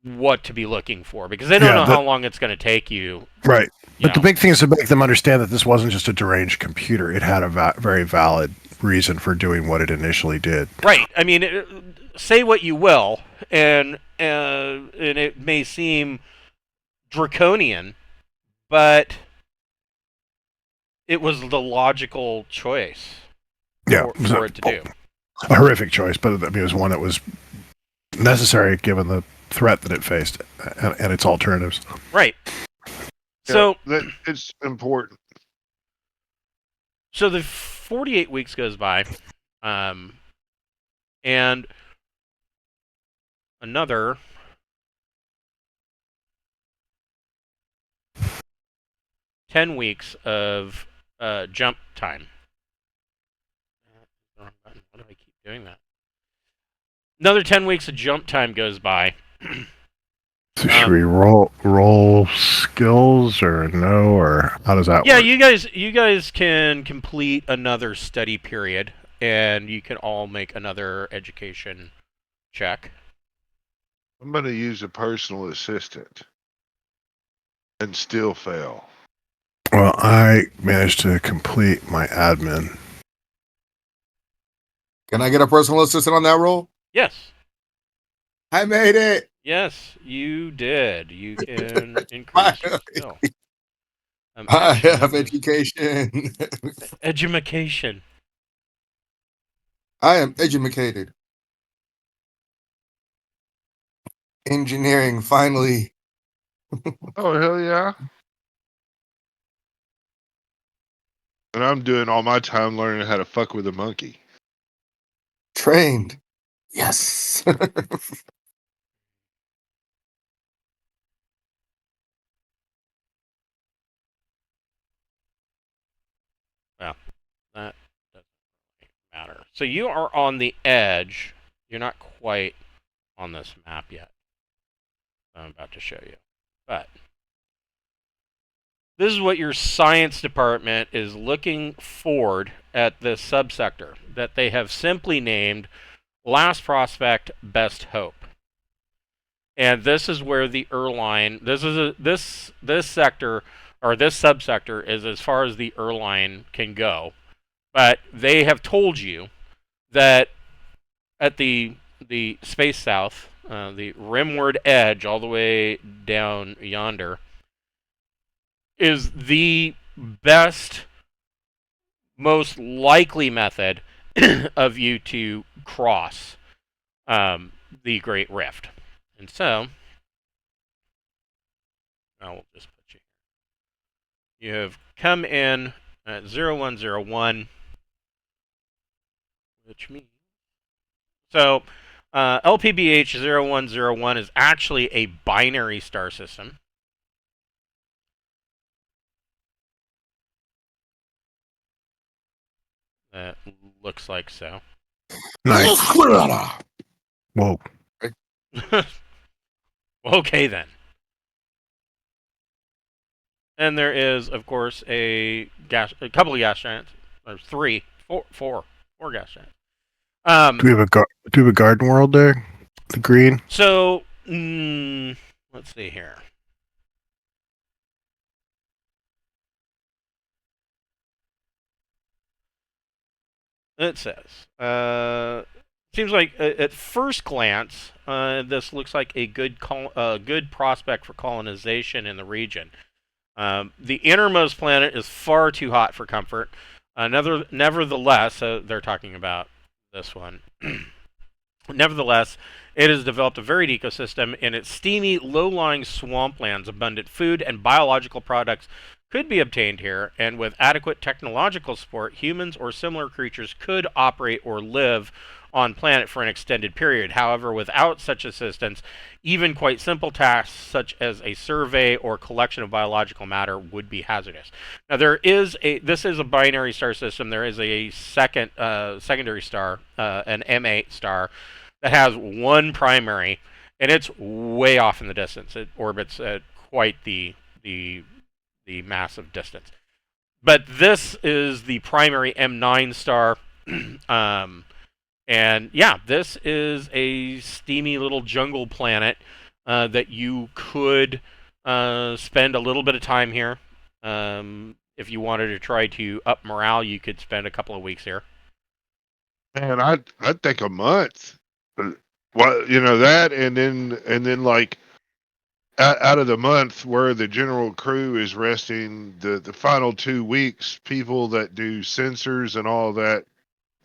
S2: what to be looking for, because they don't know how long it's going to take you.
S3: Right. But the big thing is to make them understand that this wasn't just a deranged computer. It had a very valid reason for doing what it initially did.
S2: Right. I mean, say what you will, and it may seem draconian, but it was the logical choice for it to do.
S3: A horrific choice, but it was one that was necessary given the threat that it faced and its alternatives.
S2: Right.
S1: Yeah,
S2: So
S1: it's important.
S2: So the 48 weeks goes by, and another 10 weeks of jump time. Why do I keep doing that? Another 10 weeks of jump time goes by.
S3: So should we roll skills or no, or how does that work?
S2: Yeah, you guys can complete another study period, and you can all make another education check.
S1: I'm going to use a personal assistant and still fail.
S3: Well, I managed to complete my admin.
S5: Can I get a personal assistant on that roll?
S2: Yes.
S5: I made it.
S2: Yes, you did. You can increase your skill.
S5: I have education.
S2: Edumacation.
S5: I am educated. Engineering, finally.
S1: Oh, hell yeah. And I'm doing all my time learning how to fuck with a monkey.
S5: Trained. Yes.
S2: Well, that doesn't really matter. So you are on the edge. You're not quite on this map yet. I'm about to show you. But this is what your science department is looking forward at this subsector that they have simply named Last Prospect, Best Hope. And this is where the Erline, this sector, or this subsector, is as far as the Erline can go. But they have told you that at the space south, the rimward edge, all the way down yonder, is the best, most likely method of you to cross the Great Rift. And so, I will just put you here. You have come in at 0101, which means... So, LPBH 0101 is actually a binary star system. That looks like so.
S3: Nice. Whoa.
S2: Okay, then. And there is, of course, a couple of gas giants. There's four gas giants.
S3: Do we have a garden world there? The green.
S2: So, let's see here. It says, seems like at first glance, this looks like a good prospect for colonization in the region. The innermost planet is far too hot for comfort. Nevertheless, they're talking about this one. Nevertheless, it has developed a varied ecosystem. In its steamy, low-lying swamplands, abundant food and biological products could be obtained here, and with adequate technological support, humans or similar creatures could operate or live on planet for an extended period. However, without such assistance, even quite simple tasks such as a survey or collection of biological matter would be hazardous. Now, this is a binary star system. There is a secondary star, an M8 star, that has one primary, and it's way off in the distance. It orbits at quite the massive distance. But this is the primary M9 star. And yeah, this is a steamy little jungle planet that you could spend a little bit of time here. If you wanted to try to up morale, you could spend a couple of weeks here.
S1: Man, I'd take a month. Well, that, and then like out of the month where the general crew is resting, the final 2 weeks, people that do sensors and all that,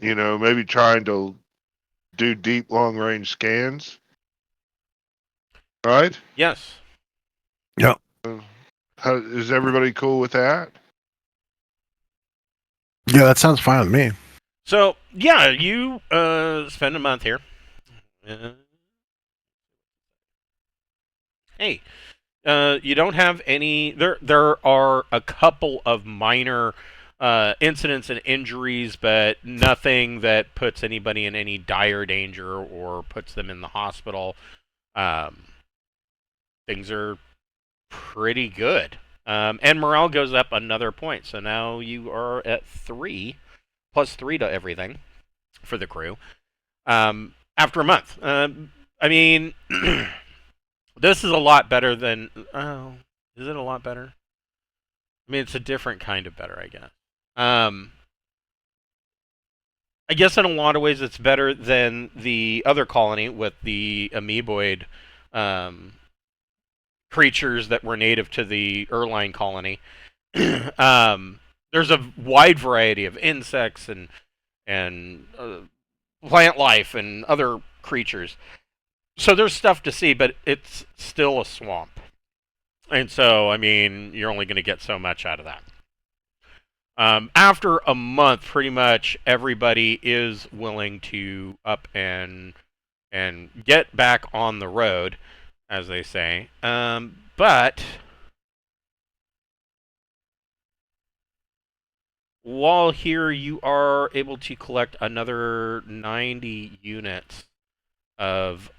S1: maybe trying to do deep long range scans. Right?
S2: Yes.
S3: Yeah.
S1: How, is everybody cool with that?
S3: Yeah, that sounds fine with me.
S2: So yeah, you spend a month here. Hey, you don't have any. There are a couple of minor incidents and injuries, but nothing that puts anybody in any dire danger or puts them in the hospital. Things are pretty good. And morale goes up another point. So now you are at 3, +3 to everything for the crew. After a month. I mean, this is a lot better than... Oh, is it a lot better? I mean, it's a different kind of better, I guess. I guess in a lot of ways it's better than the other colony with the amoeboid creatures that were native to the Erline colony. There's a wide variety of insects and plant life and other creatures. So there's stuff to see, but it's still a swamp. And so, I mean, you're only going to get so much out of that. After a month, pretty much everybody is willing to up and get back on the road, as they say. But while here, you are able to collect another 90 units of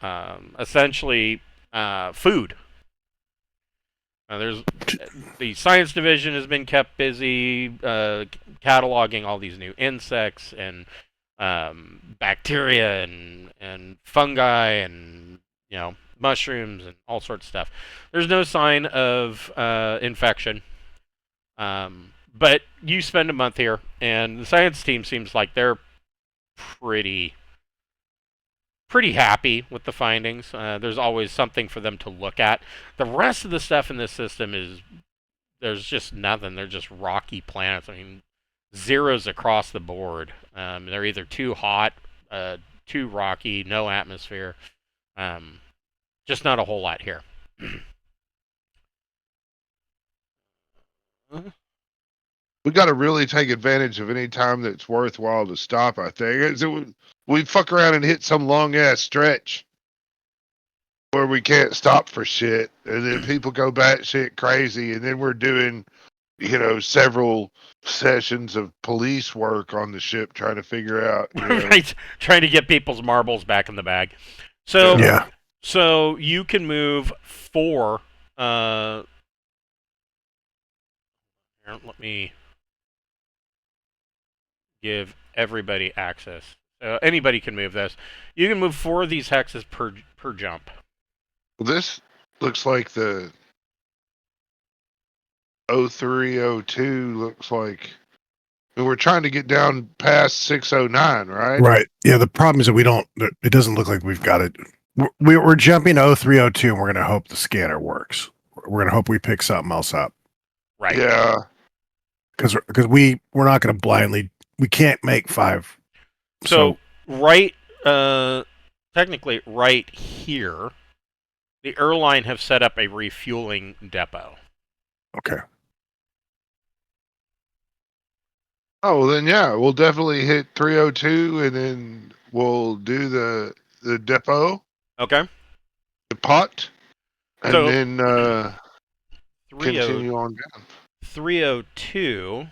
S2: essentially food. There's the science division has been kept busy cataloging all these new insects and bacteria and fungi and mushrooms and all sorts of stuff. There's no sign of infection, but you spend a month here, and the science team seems like they're pretty happy with the findings. There's always something for them to look at. The rest of the stuff in this system there's just nothing. They're just rocky planets. I mean, zeros across the board. They're either too hot, too rocky, no atmosphere. Just not a whole lot here.
S1: We got to really take advantage of any time that's worthwhile to stop, I think. We fuck around and hit some long ass stretch where we can't stop for shit, and then people go batshit crazy, and then we're doing, several sessions of police work on the ship trying to figure out,
S2: right, trying to get people's marbles back in the bag. So
S3: Yeah.
S2: So you can move 4. Here, let me give everybody access. Anybody can move this. You can move 4 of these hexes per jump.
S1: Well, this looks like the 0302 looks like And we're trying to get down past 609, right?
S3: Right. Yeah. The problem is that we don't. It doesn't look like we've got it. We're jumping 0302, and we're going to hope the scanner works. We're going to hope we pick something else up.
S2: Right.
S1: Yeah.
S3: Because we're not going to blindly. We can't make 5.
S2: So right, technically right here, the Erline have set up a refueling depot.
S3: Okay.
S1: Oh, then yeah, we'll definitely hit 302, and then we'll do the depot,
S2: Okay.
S1: the pot, and
S2: So,
S1: then
S2: 30
S1: continue on down.
S2: 302.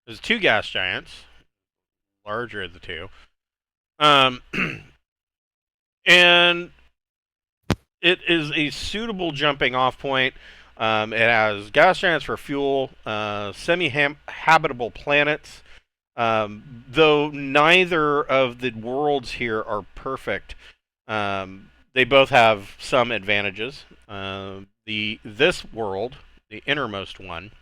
S2: There's 2 gas giants, larger of the 2. And it is a suitable jumping off point. It has gas giants for fuel, semi-habitable planets. Though neither of the worlds here are perfect, they both have some advantages. This world, the innermost one,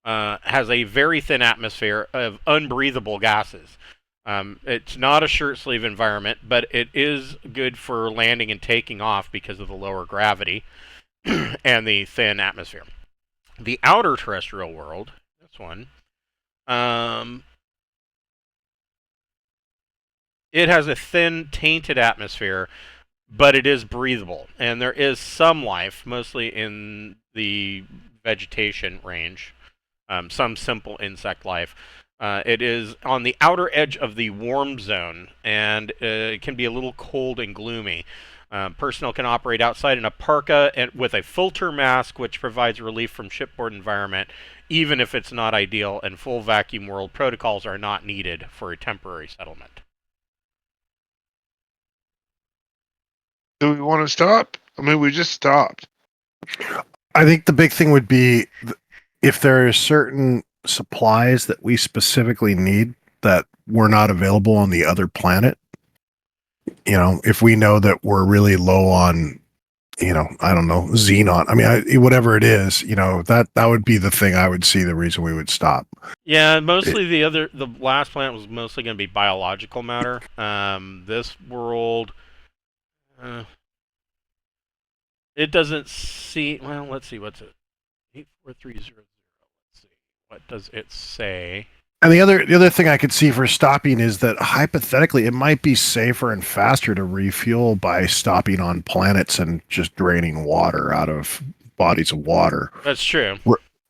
S2: has a very thin atmosphere of unbreathable gases. It's not a shirt sleeve environment, but it is good for landing and taking off because of the lower gravity and the thin atmosphere. The outer terrestrial world, this one, it has a thin, tainted atmosphere, but it is breathable, and there is some life, mostly in the vegetation range, some simple insect life. It is on the outer edge of the warm zone, and it can be a little cold and gloomy. Personnel can operate outside in a parka and with a filter mask, which provides relief from shipboard environment, even if it's not ideal, and full vacuum world protocols are not needed for a temporary settlement.
S1: Do we want to stop? I mean, we just stopped.
S3: I think the big thing would be if there are certain supplies that we specifically need that were not available on the other planet. If we know that we're really low on, I don't know, xenon. I mean, whatever it is, that would be the thing I would see the reason we would stop.
S2: Yeah, mostly the last planet was mostly going to be biological matter. This world, it doesn't see. Well, let's see. What's it? 84300. Let's see. What does it say?
S3: And the other thing I could see for stopping is that hypothetically it might be safer and faster to refuel by stopping on planets and just draining water out of bodies of water.
S2: That's true.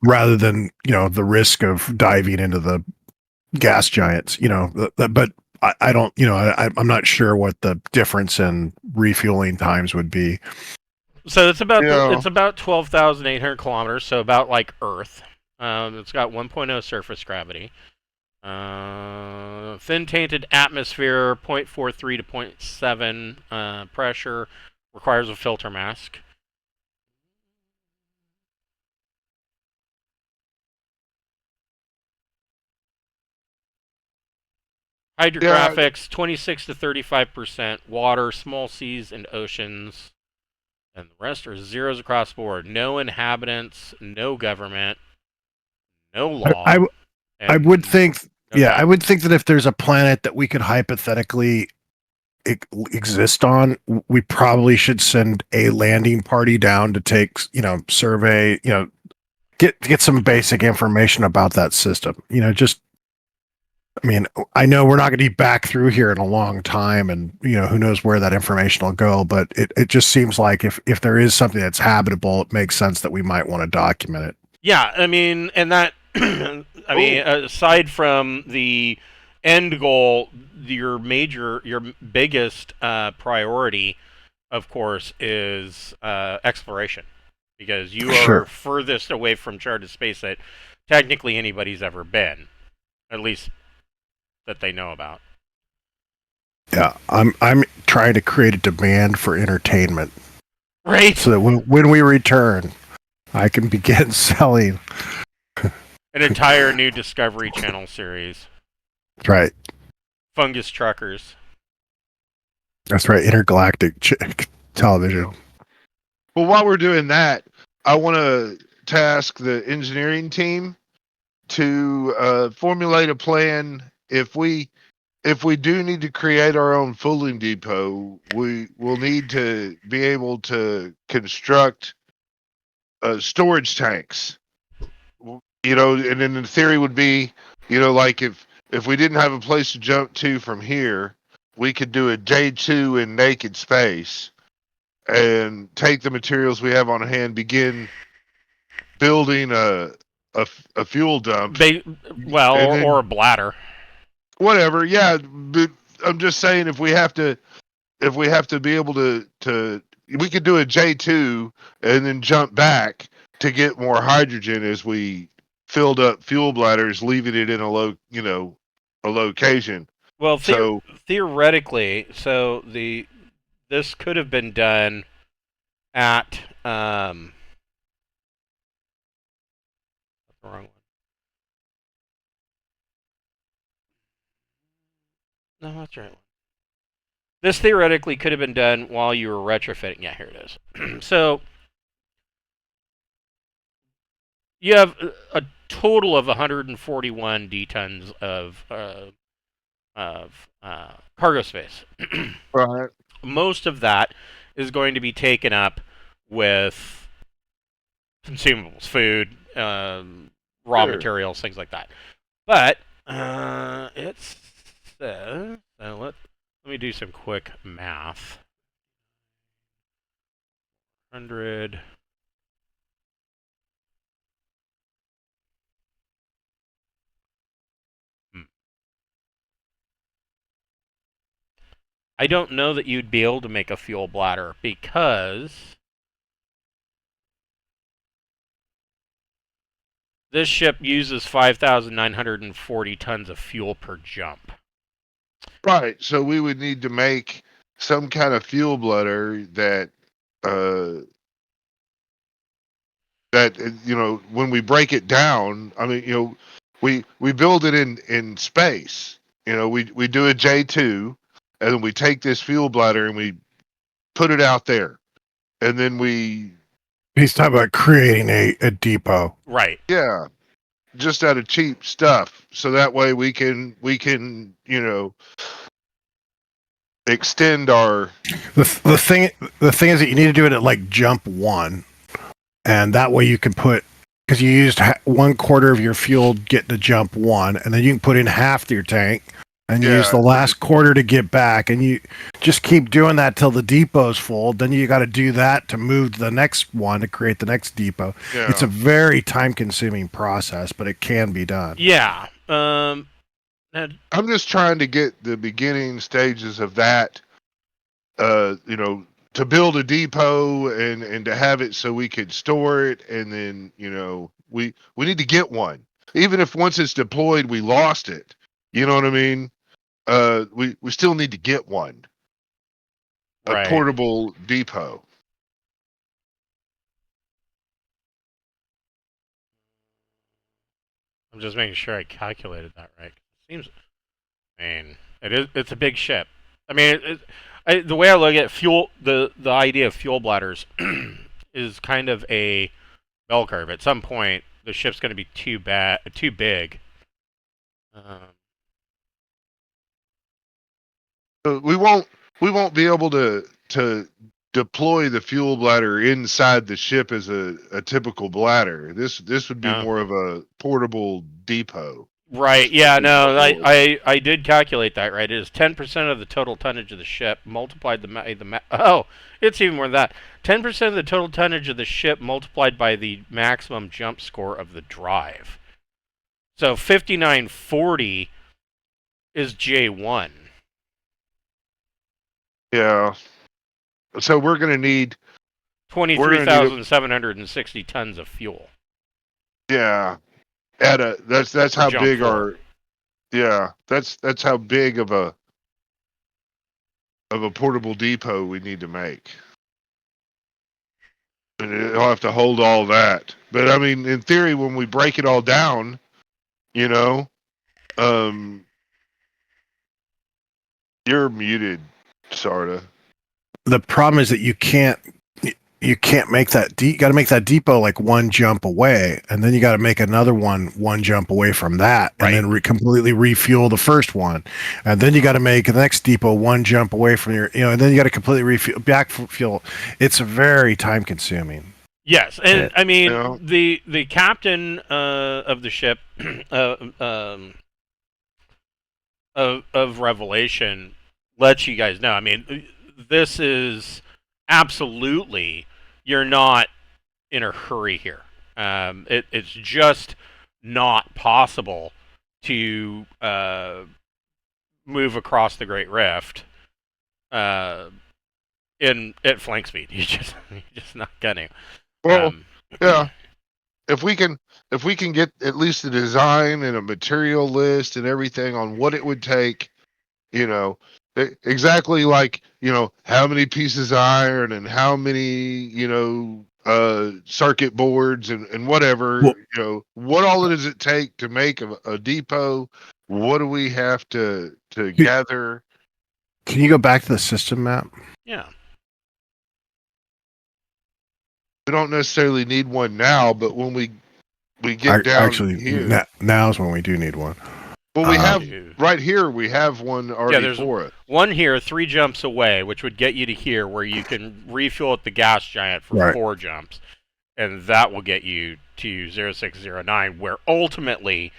S3: Rather than, the risk of diving into the gas giants, but I don't, I'm not sure what the difference in refueling times would be.
S2: So it's about 12,800 kilometers, so about like Earth. It's got 1.0 surface gravity. Thin tainted atmosphere, 0.43 to 0.7 pressure, requires a filter mask. Hydrographics, 26 to 35% water, small seas and oceans. And the rest are zeros across the board. No inhabitants, no government, no law.
S3: I would think, I would think that if there's a planet that we could hypothetically exist on, we probably should send a landing party down to take, survey, get some basic information about that system. I know we're not going to be back through here in a long time, and who knows where that information will go, but it just seems like if there is something that's habitable, it makes sense that we might want to document it.
S2: Yeah, and that aside from the end goal, your biggest priority, of course, is exploration, because you are furthest away from charted space that technically anybody's ever been, at least that they know about.
S3: Yeah, I'm trying to create a demand for entertainment,
S2: right?
S3: So that when we return, I can begin selling
S2: an entire new Discovery Channel series.
S3: Right.
S2: Fungus Truckers.
S3: That's right, intergalactic television.
S1: Well, while we're doing that, I want to task the engineering team to formulate a plan. If we do need to create our own fueling depot, we will need to be able to construct storage tanks. And then the theory would be, like if we didn't have a place to jump to from here, we could do a J2 in naked space and take the materials we have on hand, begin building a fuel dump, and then
S2: or a bladder.
S1: whatever. Yeah, but I'm just saying if we have to be able to we could do a J2 and then jump back to get more hydrogen as we filled up fuel bladders, leaving it in a location.
S2: Well,
S1: So
S2: theoretically, this could have been done at the wrong one. No, that's the right one. This theoretically could have been done while you were retrofitting. Yeah, here it is. So you have a total of 141 d-tons of cargo space.
S1: right.
S2: Most of that is going to be taken up with consumables, food, raw materials, things like that. But it's let me do some quick math. 100. I don't know that you'd be able to make a fuel bladder because this ship uses 5,940 tons of fuel per jump.
S1: Right. So we would need to make some kind of fuel bladder that when we break it down, I mean, we build it in space. We do a J2 and then we take this fuel bladder and we put it out there. And then
S3: He's talking about creating a depot.
S2: Right.
S1: yeah, just out of cheap stuff. So that way we can extend our
S3: The thing is that you need to do it at like jump 1, and that way you can put, because you used 1/4 of your fuel getting to jump 1, and then you can put in half your tank and you use the last quarter to get back, and you just keep doing that till the depot's full. Then you got to do that to move to the next one to create the next depot.
S1: Yeah.
S3: It's a very time-consuming process, but it can be done.
S2: Yeah.
S1: I'm just trying to get the beginning stages of that, to build a depot and to have it so we could store it, and then we need to get one. Even if once it's deployed we lost it, you know what I mean? We still need to get one, a portable depot.
S2: I'm just making sure I calculated that right. Seems, it's a big ship. I mean, the way I look at fuel, the idea of fuel bladders is kind of a bell curve. At some point, the ship's going to be too big.
S1: We won't be able to deploy the fuel bladder inside the ship as a typical bladder. This would be more of a portable depot.
S2: Right. Yeah. No. I did calculate that. Right. It is 10% of the total tonnage of the ship multiplied it's even more than that. 10% of the total tonnage of the ship multiplied by the maximum jump score of the drive. So 5940 is J1.
S1: Yeah. So we're going to need
S2: 23,760 tons of fuel.
S1: Yeah. That's how big
S2: forward.
S1: that's how big of a portable depot we need to make. And it'll have to hold all that. But I mean, in theory, when we break it all down, you're muted, sorta.
S3: The problem is that you can't make that you got to make that depot like one jump away, and then you got to make another one jump away from that, and then completely refuel the first one, and then you got to make the next depot one jump away from your, and then you got to completely refuel back fuel. It's very time consuming.
S2: Yes, and I mean the captain of the ship of Revelation lets you guys know. I mean, this is absolutely, you're not in a hurry here. It's just not possible to move across the Great Rift at flank speed. You're just not gonna.
S1: Well, yeah. If we can get at least the design and a material list and everything on what it would take, exactly like, how many pieces of iron and how many, circuit boards and whatever, what all does it take to make a depot? What do we have to gather?
S3: Can you go back to the system map?
S2: Yeah.
S1: We don't necessarily need one now, but when we get down here,
S3: now's when we do need one.
S1: Well, we have right here. We have one already for it.
S2: One here, 3 jumps away, which would get you to here, where you can refuel at the gas giant for 4 jumps, and that will get you to 0609, where ultimately,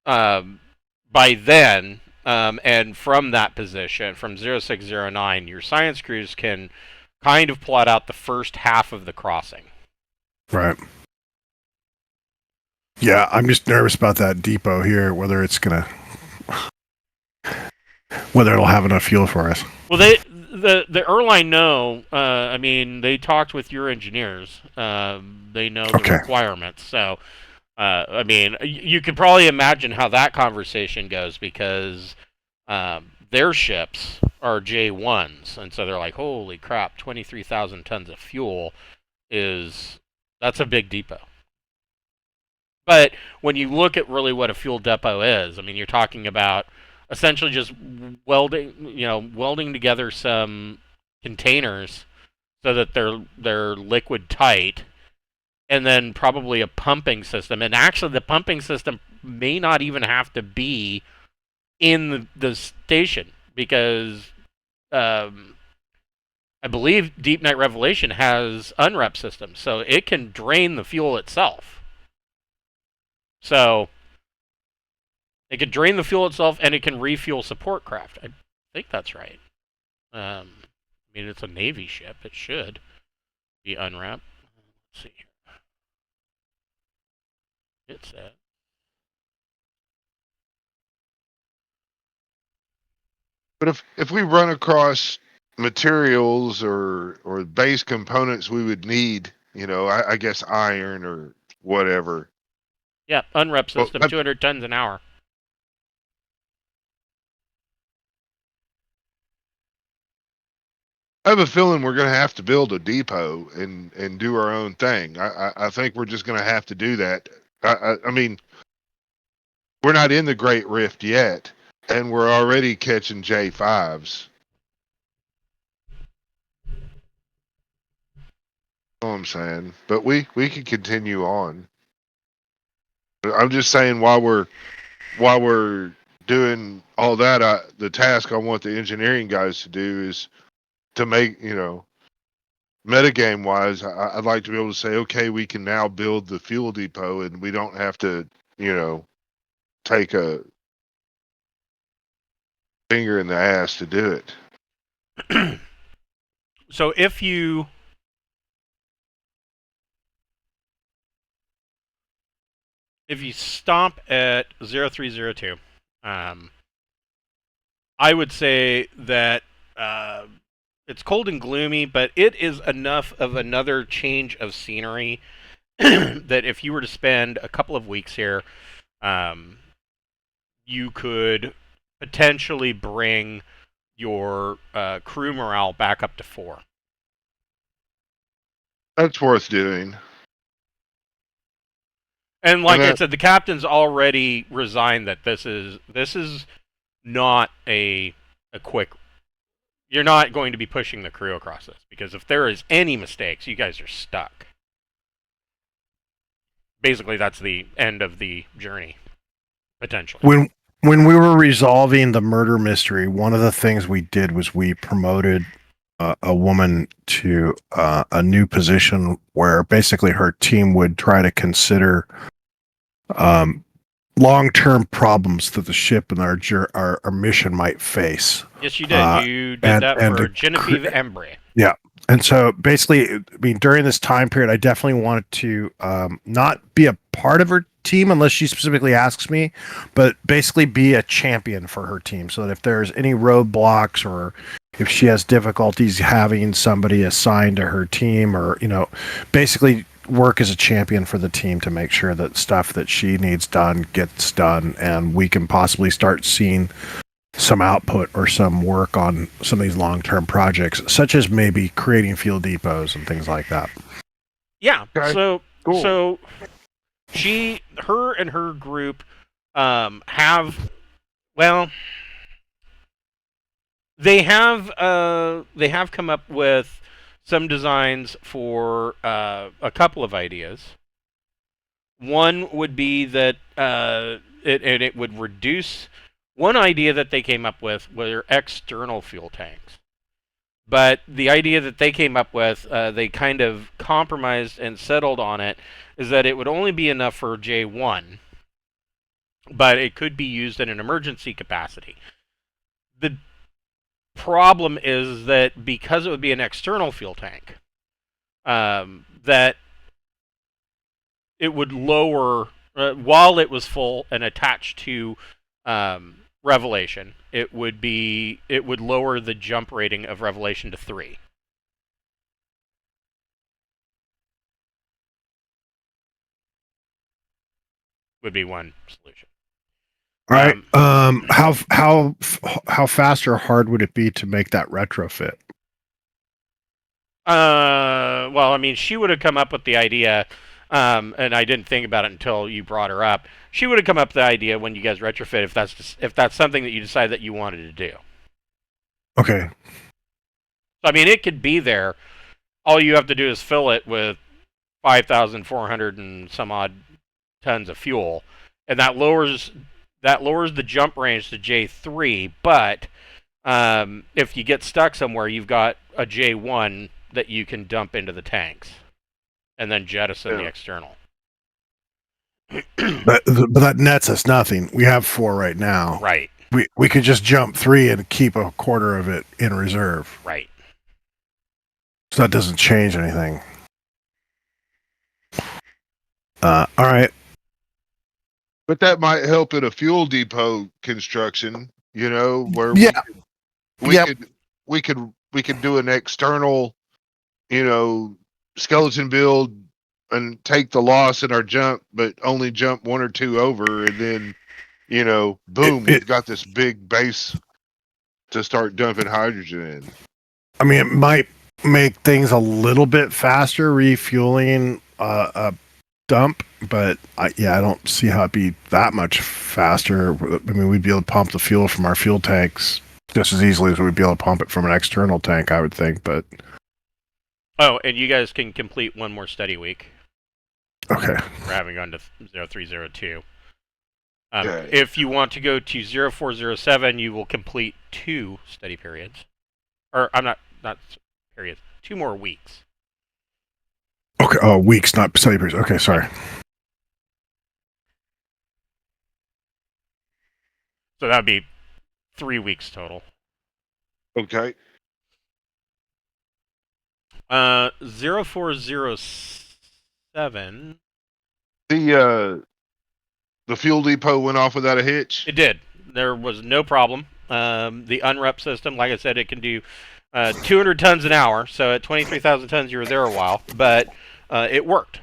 S2: by then, and from that position, from 0609, your science crews can kind of plot out the first half of the crossing.
S3: Right. Yeah, I'm just nervous about that depot here, whether it'll have enough fuel for us.
S2: Well, the Erline know. I mean, they talked with your engineers. They know the requirements. So, I mean, you can probably imagine how that conversation goes, because their ships are J1s, and so they're like, holy crap, 23,000 tons of fuel that's a big depot. But when you look at really what a fuel depot is, I mean, you're talking about essentially just welding together some containers so that they're liquid tight, and then probably a pumping system. And actually, the pumping system may not even have to be in the station, because I believe Deepnight Revelation has unrep systems, so it can drain the fuel itself. So it can drain the fuel itself, and it can refuel support craft. I think that's right. I mean, it's a Navy ship. It should be unrep. Let's see here. It's that.
S1: But if we run across materials or base components we would need, I guess iron or whatever.
S2: Yeah, unrep system, 200 tons an hour.
S1: I have a feeling we're going to have to build a depot and do our own thing. I think we're just going to have to do that. I mean, we're not in the Great Rift yet, and we're already catching J5s. That's all I'm saying. But we can continue on. I'm just saying, while we're doing all that, the task I want the engineering guys to do is to make, metagame wise, I'd like to be able to say, okay, we can now build the fuel depot, and we don't have to, take a finger in the ass to do it.
S2: So if you stop at 0302, I would say that it's cold and gloomy, but it is enough of another change of scenery that if you were to spend a couple of weeks here, you could potentially bring your crew morale back up to 4.
S1: That's worth doing.
S2: And like I said, the captain's already resigned that this is not a quick, You're not going to be pushing the crew across this, because if there is any mistakes, you guys are stuck. Basically, that's the end of the journey, potentially.
S3: When we were resolving the murder mystery, one of the things we did was we promoted a woman to a new position where basically her team would try to consider long-term problems that the ship and our mission might face.
S2: Yes, you did. You did that for Genevieve Embry.
S3: Yeah. And so basically, I mean, during this time period, I definitely wanted to not be a part of her team unless she specifically asks me, but basically be a champion for her team so that if there's any roadblocks or if she has difficulties having somebody assigned to her team or, basically work as a champion for the team to make sure that stuff that she needs done gets done and we can possibly start seeing some output or some work on some of these long-term projects, such as maybe creating fuel depots and things like that.
S2: Yeah.
S1: Okay.
S2: So
S1: Cool.
S2: so her and her group have they have come up with some designs for a couple of ideas. One would be that it would reduce. One idea that they came up with were external fuel tanks. But the idea that they came up with, they kind of compromised and settled on it, is that it would only be enough for J1, but it could be used in an emergency capacity. The problem is that because it would be an external fuel tank, that it would lower, while it was full and attached to Revelation, it would lower the jump rating of Revelation to 3. Would be one solution.
S3: All right. How fast or hard would it be to make that retrofit?
S2: Well, I mean, she would have come up with the idea, and I didn't think about it until you brought her up. She would have come up with the idea when you guys retrofit, if that's something that you decide that you wanted to do.
S3: Okay.
S2: So, I mean, it could be there. All you have to do is fill it with 5,400 and some odd tons of fuel, and that lowers the jump range to J3. But if you get stuck somewhere, you've got a J1 that you can dump into the tanks, and then jettison the external.
S3: But that nets us nothing. We have 4 right now.
S2: Right.
S3: We could just jump 3 and keep a quarter of it in reserve.
S2: Right.
S3: So that doesn't change anything. All right.
S1: But that might help in a fuel depot construction, where we could do an external, skeleton build and take the loss in our jump, but only jump 1 or 2 over, and then, boom, we've got this big base to start dumping hydrogen in.
S3: I mean, it might make things a little bit faster refueling a dump, but I don't see how it'd be that much faster. I mean, we'd be able to pump the fuel from our fuel tanks just as easily as we'd be able to pump it from an external tank, I would think, but...
S2: Oh, and you guys can complete one more study week.
S3: Okay.
S2: We're having gone to 0302.
S1: Okay.
S2: If you want to go to 0407, you will complete 2 study periods. Or, I'm not periods. 2 more weeks.
S3: Okay. Oh, weeks, not study periods. Okay, sorry.
S2: So that would be 3 weeks total.
S1: Okay.
S2: 0407.
S1: The fuel depot went off without a hitch?
S2: It did. There was no problem. The unrep system, like I said, it can do 200 tons an hour. So at 23,000 tons, you were there a while. But it worked.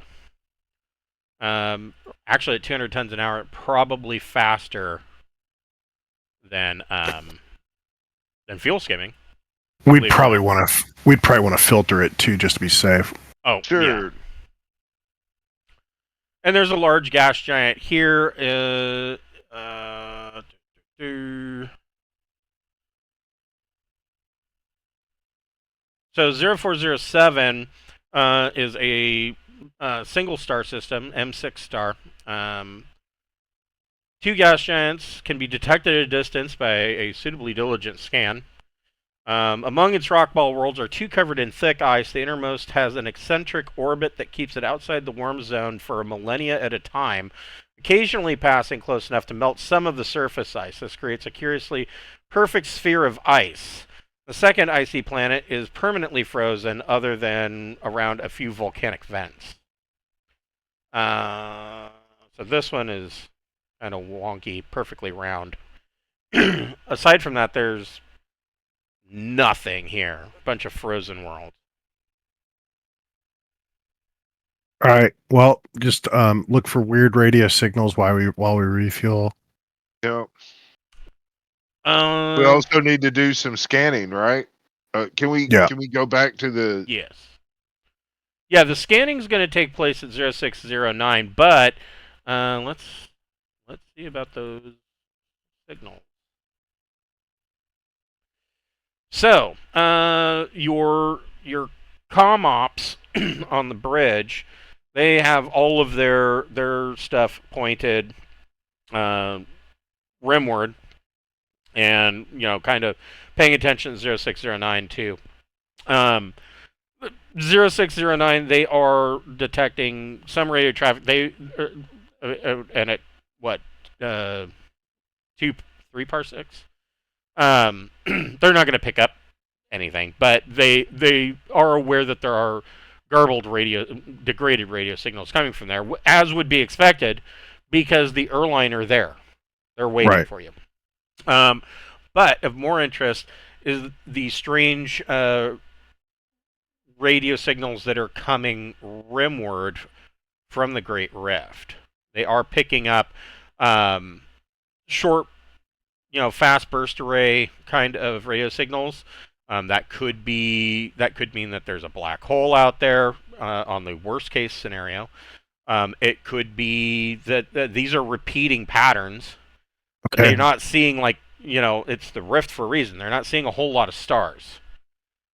S2: Actually, at 200 tons an hour, probably faster than fuel skimming.
S3: We'd probably want to filter it too, just to be safe.
S2: Oh,
S1: Sure.
S2: Yeah. And there's a large gas giant here. So 0407 is a single star system, M6 star. 2 gas giants can be detected at a distance by a suitably diligent scan. Among its rockball worlds are 2 covered in thick ice. The innermost has an eccentric orbit that keeps it outside the warm zone for a millennia at a time, occasionally passing close enough to melt some of the surface ice. This creates a curiously perfect sphere of ice. The second icy planet is permanently frozen other than around a few volcanic vents. So this one is kind of wonky, perfectly round. Aside from that, there's nothing here. Bunch of frozen worlds.
S3: All right. Well, just look for weird radio signals while we refuel.
S1: Yeah.
S2: Um,
S1: We also need to do some scanning, right? Can we
S3: Yeah.
S1: go back to the?
S2: yes. Yeah, the scanning's going to take place at 0609, but let's see about those signals. So, your comm ops on the bridge, they have all of their stuff pointed rimward, and kind of paying attention to 0609 too. 0609, they are detecting some radio traffic. They and at what 2-3 parsecs. They're not going to pick up anything, but they are aware that there are degraded radio signals coming from there, as would be expected, because the Erline are there. They're waiting for you. But of more interest is the strange radio signals that are coming rimward from the Great Rift. They are picking up short, fast burst array kind of radio signals. That could mean that there's a black hole out there on the worst case scenario. It could be that these are repeating patterns.
S3: Okay.
S2: They're not seeing it's the rift for a reason. They're not seeing a whole lot of stars.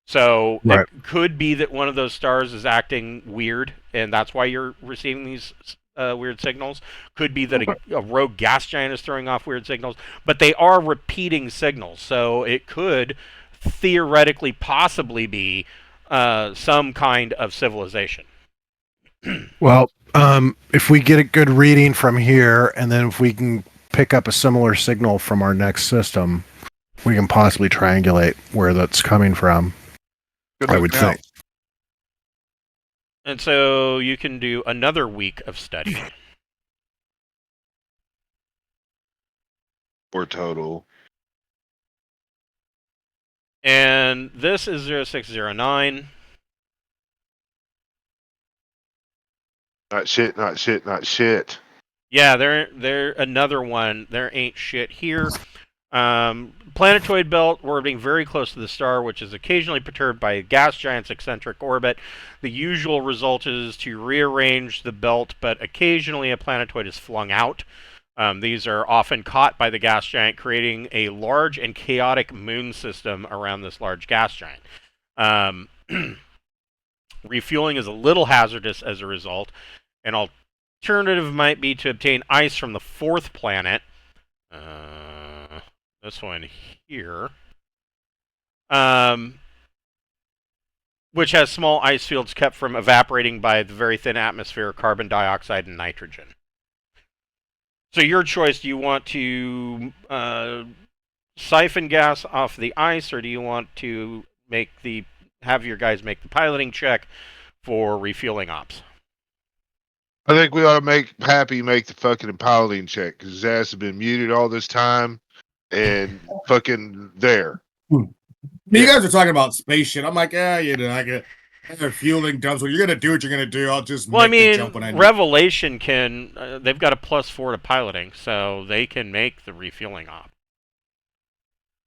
S2: So
S3: Right.
S2: It could be that one of those stars is acting weird, and that's why you're receiving these weird signals. Could be that a rogue gas giant is throwing off weird signals, but they are repeating signals. So it could theoretically possibly be some kind of civilization.
S3: Well, if we get a good reading from here, and then if we can pick up a similar signal from our next system, we can possibly triangulate where that's coming from. I would think.
S2: And so you can do another week of study.
S1: Or total.
S2: And this is 0609.
S1: Not shit, not shit, not shit.
S2: Yeah, they're another one. There ain't shit here. Planetoid belt orbiting very close to the star, which is occasionally perturbed by a gas giant's eccentric orbit. The usual result is to rearrange the belt, but occasionally a planetoid is flung out. These are often caught by the gas giant, creating a large and chaotic moon system around this large gas giant. Refueling is a little hazardous as a result. An alternative might be to obtain ice from the 4th planet. This one here. Which has small ice fields kept from evaporating by the very thin atmosphere of carbon dioxide and nitrogen. So your choice, do you want to siphon gas off the ice, or do you want to have your guys make the piloting check for refueling ops?
S1: I think we ought to make Happy make the fucking piloting check, because his ass has been muted all this time and fucking there.
S5: You guys are talking about space shit. I'm like, I get fueling dumps. Well, you're gonna do what you're gonna do. I'll just make the jump when I need.
S2: Revelation can. They've got a +4 to piloting, so they can make the refueling op.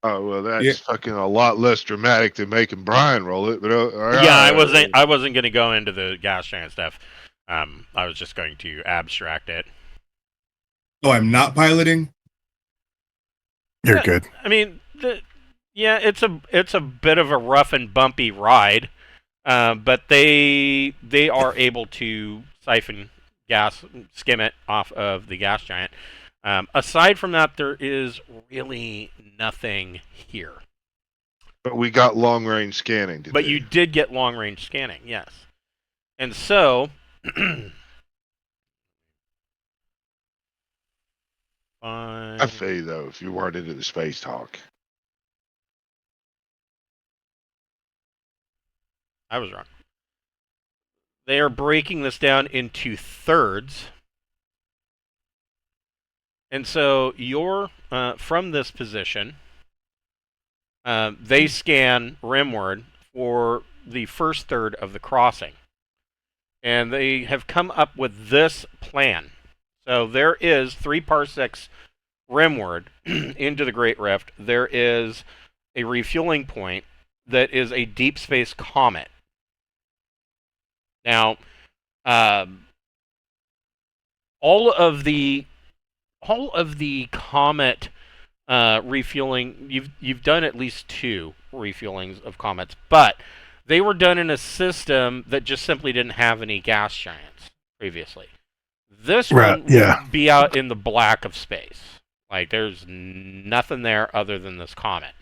S1: Oh well, that's fucking a lot less dramatic than making Brian roll it. But
S2: I wasn't going to go into the gas giant stuff. I was just going to abstract it.
S5: Oh, I'm not piloting.
S3: You're good.
S2: I mean, Yeah, it's a bit of a rough and bumpy ride, but they are able to siphon gas, skim it off of the gas giant. Aside from that, there is really nothing here.
S1: But we got long range scanning to
S2: But
S1: do.
S2: you did get long range scanning, yes. And so,
S1: I feel you, though, if you weren't into the space talk.
S2: I was wrong. They are breaking this down into thirds. And so you're from this position. They scan rimward for the first third of the crossing. And they have come up with this plan. So there is 3 parsecs rimward into the Great Rift. There is a refueling point that is a deep space comet. Now, all of the comet refueling, you've done at least 2 refuelings of comets, but they were done in a system that just simply didn't have any gas giants previously. This one would be out in the black of space. Like, there's nothing there other than this comet.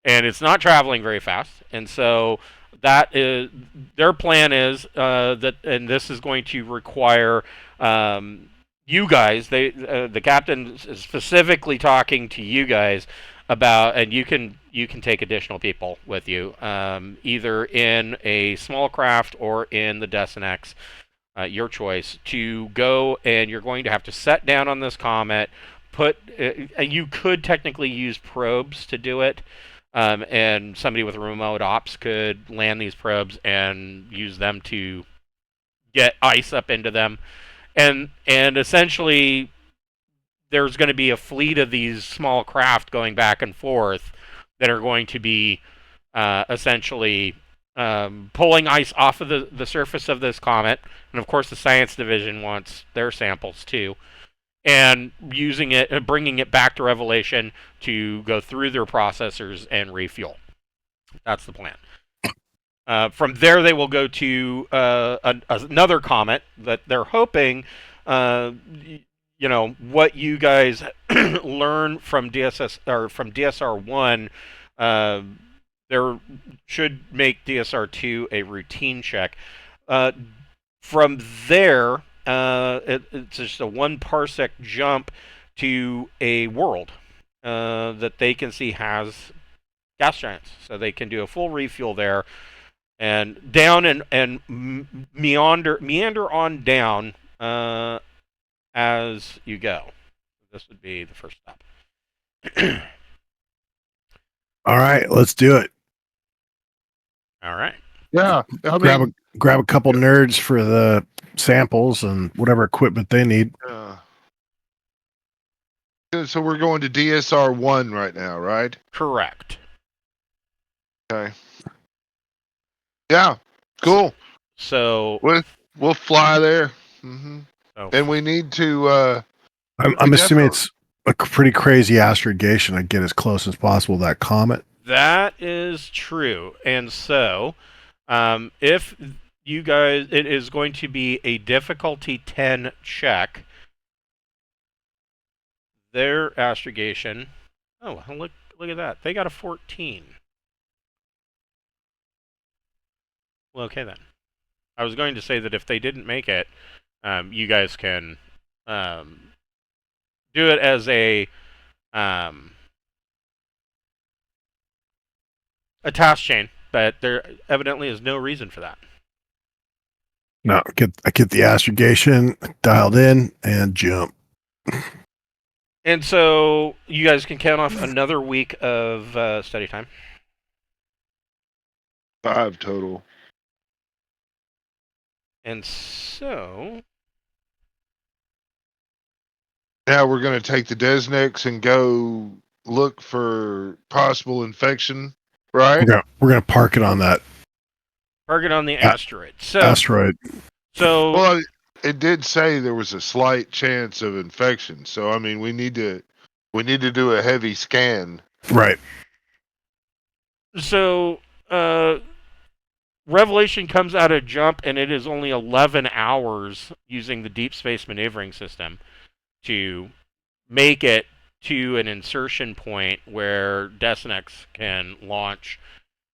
S2: And it's not traveling very fast. And so that is their plan is that, and this is going to require you guys. The captain is specifically talking to you guys about, and you can take additional people with you, either in a small craft or in the Desinex, your choice, to go, and you're going to have to set down on this comet. You could technically use probes to do it. And somebody with remote ops could land these probes and use them to get ice up into them. And essentially, there's going to be a fleet of these small craft going back and forth that are going to be essentially pulling ice off of the surface of this comet. And of course, the science division wants their samples too. And using it and bringing it back to Revelation to go through their processors and refuel. That's the plan. From there, they will go to another comet that they're hoping, what you guys learn from DSS or from DSR1, there should make DSR2 a routine check. From there, it's just a 1 parsec jump to a world that they can see has gas giants, so they can do a full refuel there, and down and meander on down as you go. This would be the first step.
S3: All right, let's do it.
S2: All right.
S1: Yeah, I mean,
S3: grab a couple nerds for the samples and whatever equipment they need.
S1: So we're going to DSR1 right now, right?
S2: Correct.
S1: Okay. Yeah. Cool.
S2: So
S1: we'll fly there. Mm-hmm.
S2: Oh.
S1: And we need to.
S3: I'm assuming it's a pretty crazy astrogation to get as close as possible to that comet.
S2: That is true, and so if you guys, it is going to be a difficulty 10 check. Their astrogation. Oh, look at that. They got a 14. Well, okay then. I was going to say that if they didn't make it, you guys can do it as a task chain, but there evidently is no reason for that.
S3: No, I get the astrogation dialed in and jump.
S2: And so you guys can count off another week of study time.
S1: 5 total.
S2: And so
S1: now we're going to take the Desnex and go look for possible infection, right?
S3: We're gonna park it on that.
S2: Park it on the asteroid.
S3: So
S1: well, it did say there was a slight chance of infection. So I mean, we need to do a heavy scan.
S3: Right.
S2: So, Revelation comes out of jump, and it is only 11 hours using the deep space maneuvering system to make it to an insertion point where Destinex can launch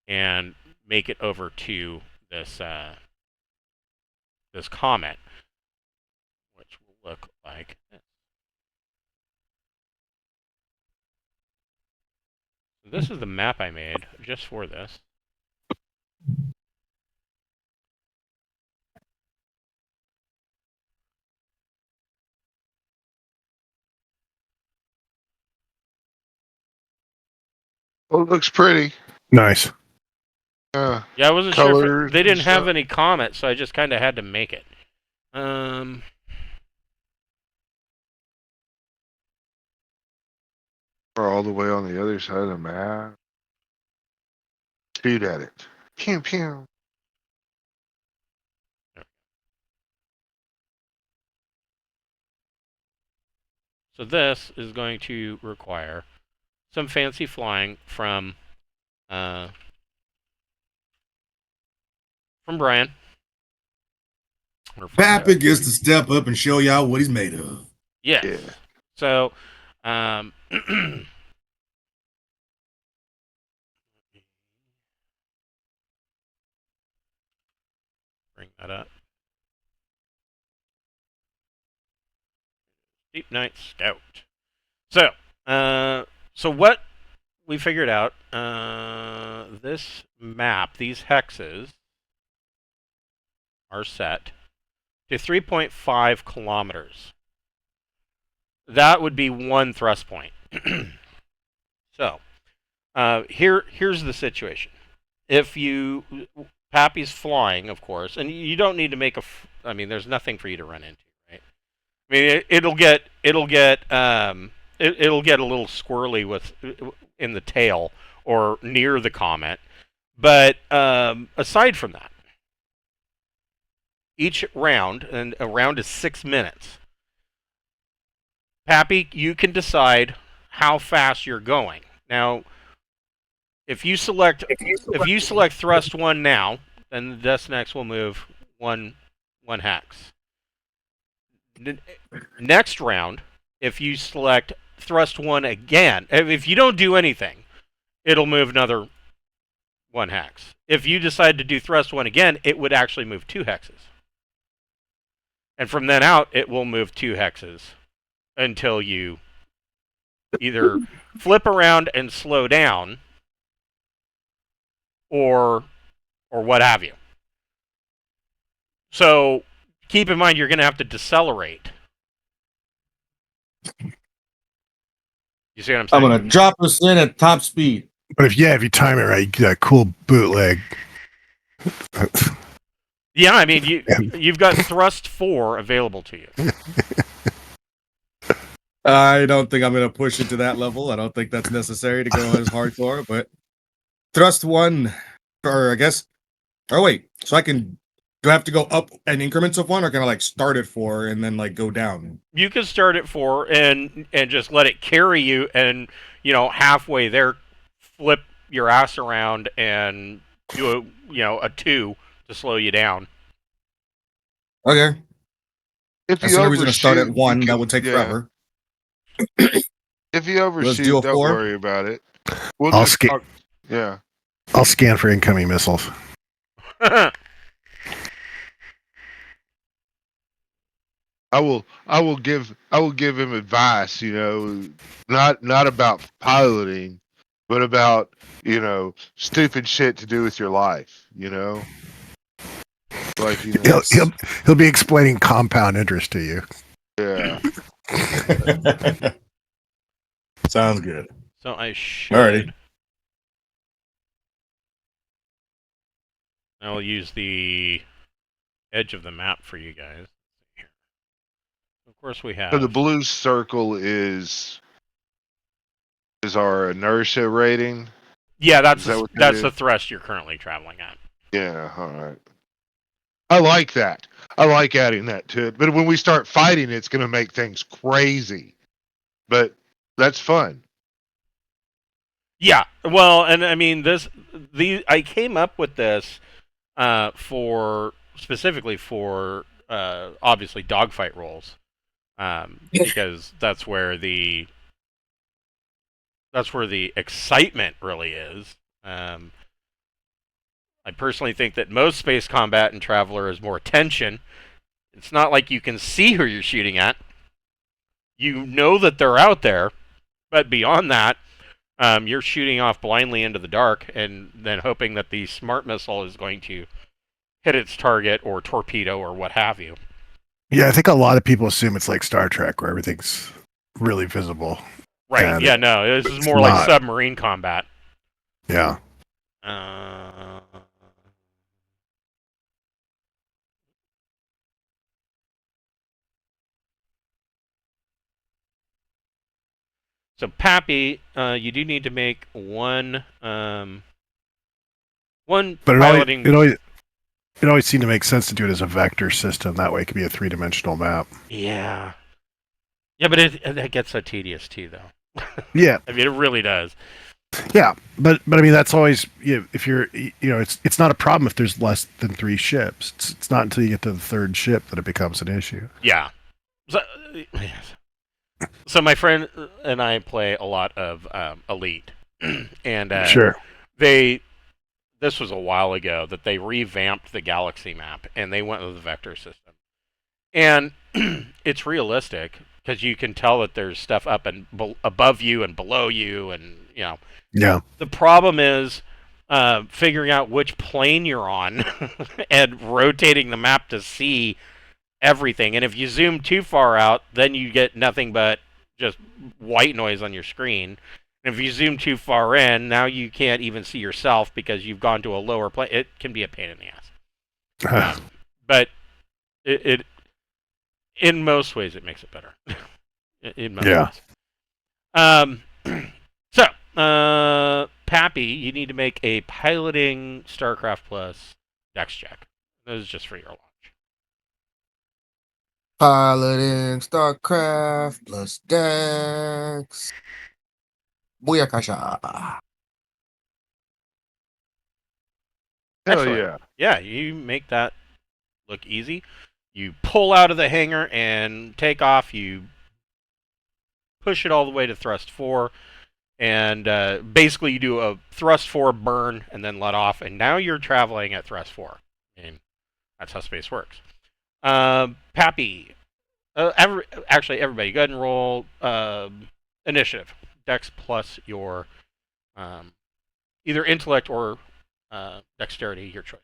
S2: and make it over to this this comet, which will look like this. So this is the map I made just for this.
S1: Well, it looks pretty.
S3: Nice.
S2: Yeah, I wasn't sure
S1: Colors
S2: if they
S1: and
S2: didn't have
S1: stuff.
S2: any comets, so I just kind of had to make it.
S1: Or all the way on the other side of the map. Shoot at it. Pew pew.
S2: So this is going to require some fancy flying from Brian.
S5: Pappy gets to step up and show y'all what he's made of.
S2: Yes.
S1: Yeah.
S2: So, bring that up. Deepnight Scout. So, so what we figured out, this map, these hexes are set to 3.5 kilometers. That would be one thrust point. So, here's the situation. If you, Pappy's flying, of course, and you don't need to make I mean, there's nothing for you to run into, right? I mean, it'll get a little squirrely with in the tail or near the comet, but aside from that, each round, and a round is 6 minutes. Pappy, you can decide how fast you're going. Now, if you select thrust 1 now, then the Destinex will move one hex. Next round, if you select thrust 1 again, if you don't do anything, it'll move another 1 hex. If you decide to do thrust 1 again, it would actually move 2 hexes. And from then out, it will move 2 hexes until you either flip around and slow down, or what have you. So keep in mind you're going to have to decelerate. You see what I'm saying?
S5: I'm gonna drop us in at top speed.
S3: But if you time it right, you get that cool bootleg.
S2: Yeah, I mean you've got thrust 4 available to you.
S5: I don't think I'm gonna push it to that level. I don't think that's necessary to go as hardcore. But thrust 1, or I guess, or wait, so do I have to go up in increments of 1, or can I like start at 4 and then like go down?
S2: You can start at 4 and just let it carry you, and halfway there, flip your ass around and do a 2 to slow you down.
S5: Okay.
S1: If
S5: That's
S1: you
S5: the only reason to start at
S1: overshoot,
S5: 1.
S1: you
S5: That
S1: can-
S5: would take
S1: yeah.
S5: forever.
S1: If you
S5: do
S1: overshoot,
S5: a
S1: don't
S5: 4?
S1: worry about it. We'll
S3: I'll
S1: just talk. Yeah.
S3: I'll scan for incoming missiles.
S1: I will give him advice, not about piloting, but about, stupid shit to do with your life, Like,
S3: He'll be explaining compound interest to you.
S1: yeah.
S5: Sounds good.
S2: So I should.
S5: Alrighty.
S2: I'll use the edge of the map for you guys. Of course we have.
S1: So the blue circle is our inertia rating.
S2: Yeah, that's
S1: that what that
S2: that's
S1: is?
S2: the thrust you're currently traveling at.
S1: Yeah, all right. I like that. I like adding that to it. But when we start fighting, it's going to make things crazy. But that's fun.
S2: Yeah, well, and I mean I came up with this specifically for obviously dogfight roles, because that's where the excitement really is. I personally think that most space combat in Traveler is more tension. It's not like you can see who you're shooting at. You know that they're out there, but beyond that, you're shooting off blindly into the dark and then hoping that the smart missile is going to hit its target or torpedo or what have you.
S3: Yeah, I think a lot of people assume it's like Star Trek where everything's really visible.
S2: Right,
S3: And
S2: yeah, no, this is
S3: it's
S2: more like
S3: not.
S2: submarine combat.
S3: Yeah.
S2: So, Pappy, you do need to make one
S3: But
S2: piloting.
S3: it always seemed to make sense to do it as a vector system. That way it could be a 3-dimensional map.
S2: Yeah. Yeah, but it gets so tedious too, though.
S3: Yeah.
S2: I mean, it really does.
S3: Yeah, but I mean that's always if you're it's not a problem if there's less than 3 ships. It's not until you get to the 3rd ship that it becomes an issue.
S2: Yeah. So my friend and I play a lot of Elite, and
S3: Sure.
S2: this was a while ago that they revamped the galaxy map and they went with the vector system, and it's realistic because you can tell that there's stuff up and above you and below you, and
S3: Yeah.
S2: the problem is figuring out which plane you're on and rotating the map to see everything. And if you zoom too far out, then you get nothing but just white noise on your screen. And if you zoom too far in, now you can't even see yourself because you've gone to a lower plane. It can be a pain in the ass. But it in most ways it makes it better. In most ways. So, Pappy, you need to make a piloting StarCraft Plus Dex check. This is just for your launch.
S5: Piloting StarCraft plus Dex. Booyakasha.
S1: Hell
S2: Excellent.
S1: yeah.
S2: Yeah, you make that look easy. You pull out of the hangar and take off. You push it all the way to thrust 4. And basically you do a thrust 4 burn and then let off. And now you're traveling at thrust 4. And that's how space works. Pappy. Actually, everybody, go ahead and roll initiative. Dex plus your either intellect or dexterity, your choice.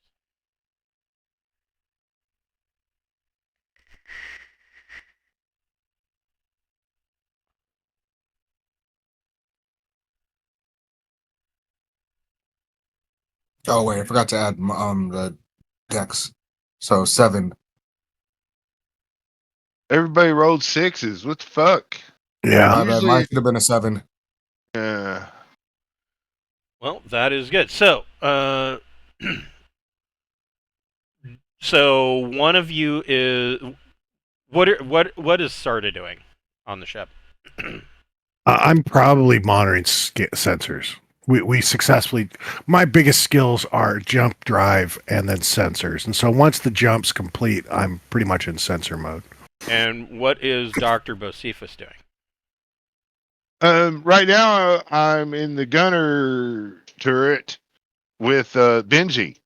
S5: Oh wait, I forgot to add the Dex. So 7.
S1: Everybody rolled 6s. What the fuck?
S3: Yeah.
S1: Usually-
S5: Mine should have been a 7.
S1: Yeah.
S2: Well, that is good. So, so one of you is what is Sarda doing on the ship?
S3: I'm probably monitoring sensors. We successfully. My biggest skills are jump, drive, and then sensors. And so once the jump's complete, I'm pretty much in sensor mode.
S2: And what is Dr. Bocephus doing?
S1: Right now I'm in the gunner turret with Benji,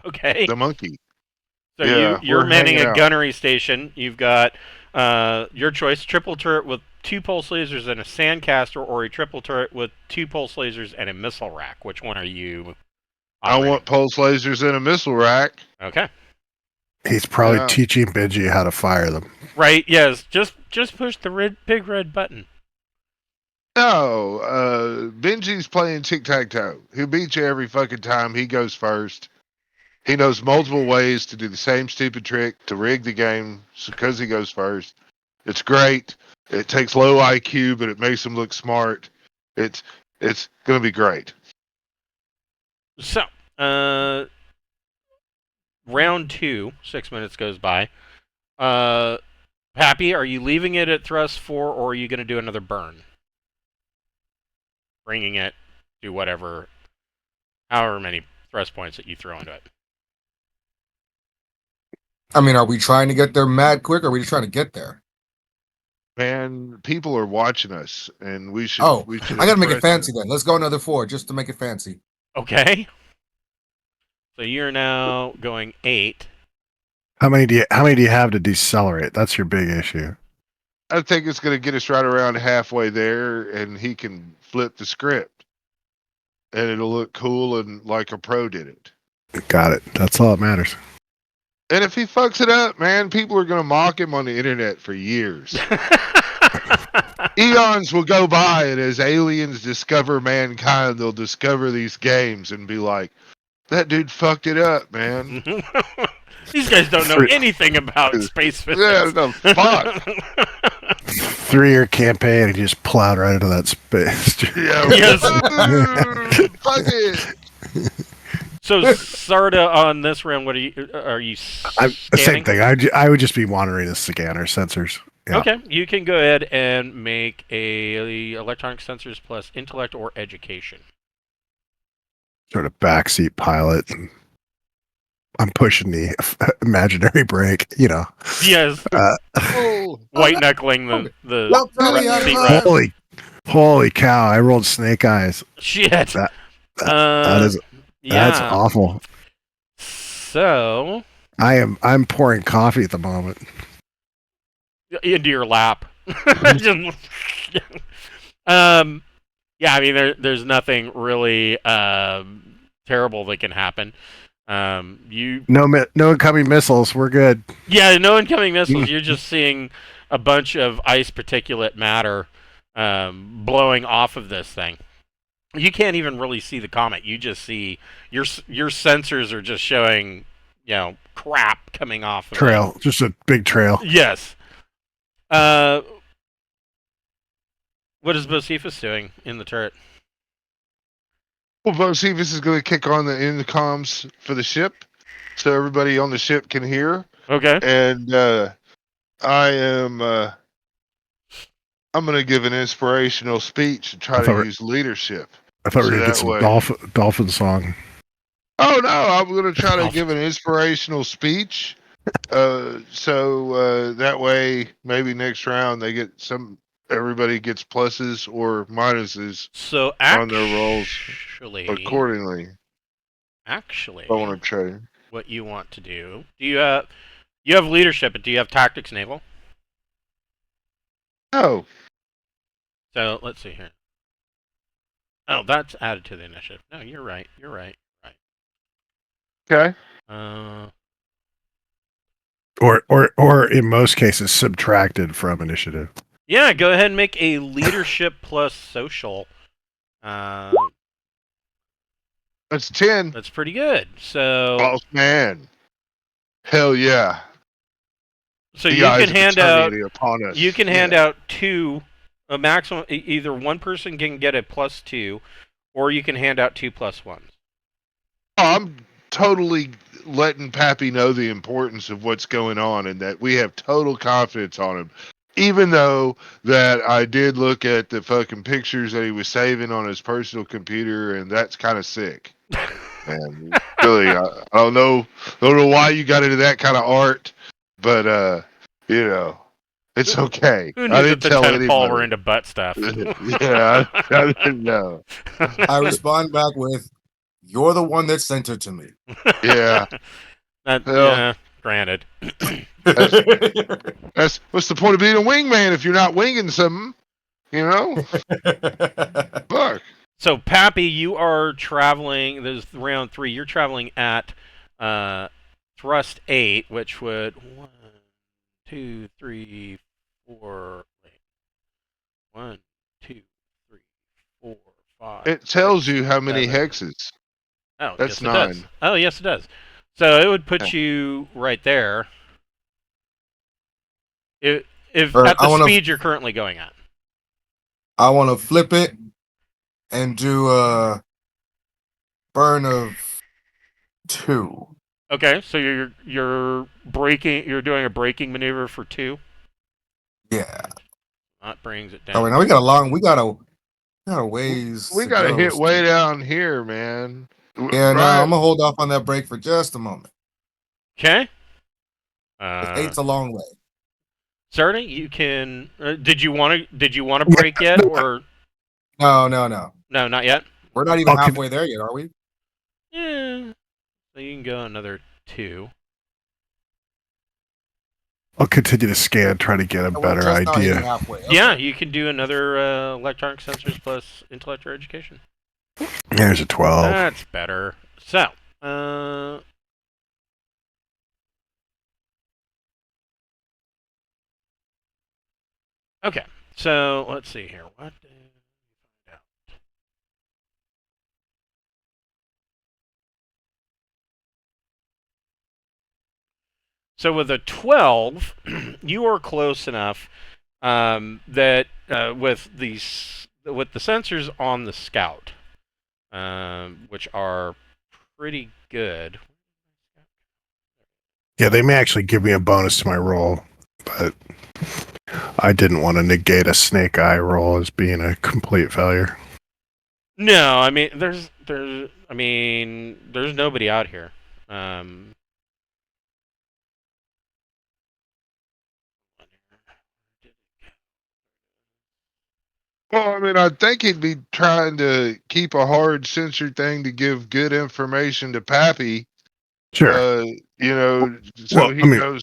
S2: Okay.
S1: the monkey.
S2: So
S1: Yeah,
S2: you're
S1: we're
S2: manning
S1: hanging
S2: a
S1: out.
S2: gunnery station. You've got your choice: triple turret with 2 pulse lasers and a sandcaster, or a triple turret with 2 pulse lasers and a missile rack. Which one are you operating?
S1: I want pulse lasers and a missile rack.
S2: Okay.
S3: He's probably
S1: Yeah.
S3: teaching Benji how to fire them.
S2: Right. Yes. Just push the big red button.
S1: No, Benji's playing tic-tac-toe. He'll beat you every fucking time. He goes first. He knows multiple ways to do the same stupid trick to rig the game because he goes first. It's great. It takes low IQ, but it makes him look smart. It's going to be great.
S2: So, round 2, 6 minutes goes by. Pappy, are you leaving it at thrust 4, or are you going to do another burn? Bringing it do whatever, however many thrust points that you throw into it.
S5: I mean, are we trying to get there mad quick, or are we just trying to get there?
S1: Man, people are watching us, and we should.
S5: Oh,
S1: we should
S5: I gotta make it
S1: impress
S5: fancy
S1: them.
S5: then. Let's go another 4 just to make it fancy.
S2: Okay. So you're now going 8.
S3: How many do you have to decelerate? That's your big issue.
S1: I think it's going to get us right around halfway there, and he can flip the script, and it'll look cool and like a pro did it.
S3: Got it. That's all that matters.
S1: And if he fucks it up, man, people are going to mock him on the internet for years. Eons will go by, and as aliens discover mankind, they'll discover these games and be like, that dude fucked it up, man.
S2: These guys don't know anything about space physics.
S1: Yeah, no, fuck.
S3: 3-year campaign, and he just plowed right into that space.
S1: Yeah,
S2: Yes.
S1: fuck it.
S2: So, Sarda, on this round, what are you scanning?
S3: Same thing. I would just be monitoring the scanner sensors. Yeah.
S2: Okay, you can go ahead and make a electronic sensors plus intellect or education.
S3: Sort of backseat pilot. And I'm pushing the imaginary brake,
S2: Yes.
S1: Oh.
S2: White knuckling the
S5: Well, Charlie,
S2: seat
S5: I-
S2: rest.
S3: Holy cow! I rolled snake eyes.
S2: Shit.
S3: That is
S2: yeah.
S3: that's awful.
S2: So
S3: I'm pouring coffee at the moment.
S2: into your lap. Yeah, I mean there's nothing really terrible that can happen.
S3: No incoming missiles. We're good.
S2: Yeah, no incoming missiles. You're just seeing a bunch of ice particulate matter blowing off of this thing. You can't even really see the comet. You just see your sensors are just showing, crap coming off of
S3: Trail, just a big trail.
S2: Yes. What is Bocephus doing in the turret?
S1: Well, Bocephus is going to kick on the intercoms for the ship, so everybody on the ship can hear.
S2: Okay.
S1: And I'm going to give an inspirational speech and try to use leadership.
S3: I thought we were going to
S1: So
S3: get
S1: that
S3: some dolphin song.
S1: Oh no, I'm going to try to give an inspirational speech. So that way, maybe next round they get everybody gets pluses or minuses
S2: So
S1: on their rolls accordingly.
S2: Actually,
S1: I want to try.
S2: What you want to do? Do you have leadership, but do you have tactics naval?
S1: No.
S2: So let's see here. Oh, that's added to the initiative. No, you're right.
S1: Okay.
S3: Or in most cases subtracted from initiative.
S2: Yeah, go ahead and make a leadership plus social.
S1: That's 10.
S2: That's pretty good. So
S1: Boss man. Hell yeah.
S2: So
S1: The
S2: you
S1: eyes
S2: can
S1: of
S2: hand out.
S1: eternity upon us.
S2: You can hand
S1: Yeah.
S2: out 2. A maximum. Either one person can get a +2, or you can hand out 2 +1s.
S1: I'm totally letting Pappy know the importance of what's going on and that we have total confidence on him. Even though that I did look at the fucking pictures that he was saving on his personal computer, and that's kind of sick. Man, really, I don't know why you got into that kind of art, but it's okay.
S2: Who knew
S1: I
S2: that
S1: didn't
S2: the
S1: tell
S2: Tenpal were
S1: anybody.
S2: into butt stuff?
S1: Yeah, I didn't know.
S5: I respond back with, "You're the one that sent it to me."
S1: Yeah.
S2: Yeah, granted.
S1: That's what's the point of being a wingman if you're not winging something, Fuck.
S2: So, Pappy, you are traveling. There's round 3. You're traveling at thrust 8, which would 1, 2, 3, 4. Wait. 1, 2, 3, 4, 5.
S1: It tells
S2: 6,
S1: you how many
S2: 7.
S1: hexes.
S2: Oh,
S1: That's
S2: yes, it does.
S1: 9.
S2: Oh, yes, it does. So it would put you right there. If at the speed you're currently going at.
S5: I want to flip it and do a burn of 2.
S2: Okay, so you're braking. You're doing a braking maneuver for 2.
S5: Yeah.
S2: That brings it down.
S5: Oh, wait, now we got Got a ways.
S1: We
S5: to
S1: got to
S5: go
S1: hit way
S5: still.
S1: down here, man.
S5: Yeah, no,
S1: Right?
S5: I'm gonna hold off on that break for just a moment.
S2: Okay.
S5: 'Cause 8's a long way.
S2: Sarda, you can. Did you want to break yet, or
S5: No.
S2: no? Not yet.
S5: We're not even
S3: Okay.
S5: halfway there yet, are we?
S2: Yeah. So you can go another 2.
S3: I'll continue to scan, try to get a
S5: We're
S3: better
S5: just not
S3: idea.
S5: even halfway. Okay.
S2: Yeah, you can do another electronic sensors plus intellectual education.
S3: There's a 12.
S2: That's better. So, okay. So let's see here. What did we find out? So with a 12, you are close enough that with the sensors on the Scout, which are pretty good.
S3: Yeah, they may actually give me a bonus to my roll, but I didn't want to negate a snake eye roll as being a complete failure.
S2: No, I mean there's nobody out here.
S1: Well, I mean, I think he'd be trying to keep a hard censored thing to give good information to Pappy.
S3: Sure.
S1: You know, so
S3: Well,
S1: he
S3: I mean,
S1: knows,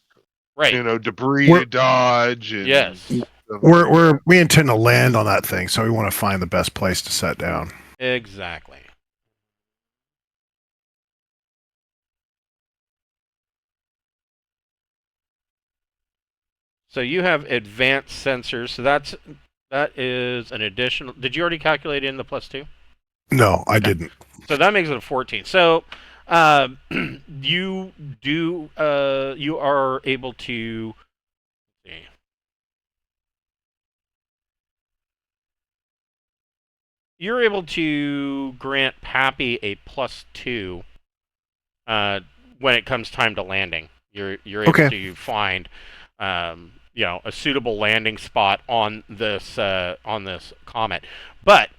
S2: Right.
S1: you know, debris
S3: We're-
S1: to dodge. And
S2: Yes.
S1: stuff like that.
S3: we intend to land on that thing, so we want to find the best place to set down.
S2: Exactly. So you have advanced sensors. So that is an additional. Did you already calculate in the +2?
S3: No, I didn't.
S2: So that makes it a 14. So you are able to. Let's see. You're able to grant Pappy a +2 when it comes time to landing. You're able
S3: Okay.
S2: to find a suitable landing spot on this comet. But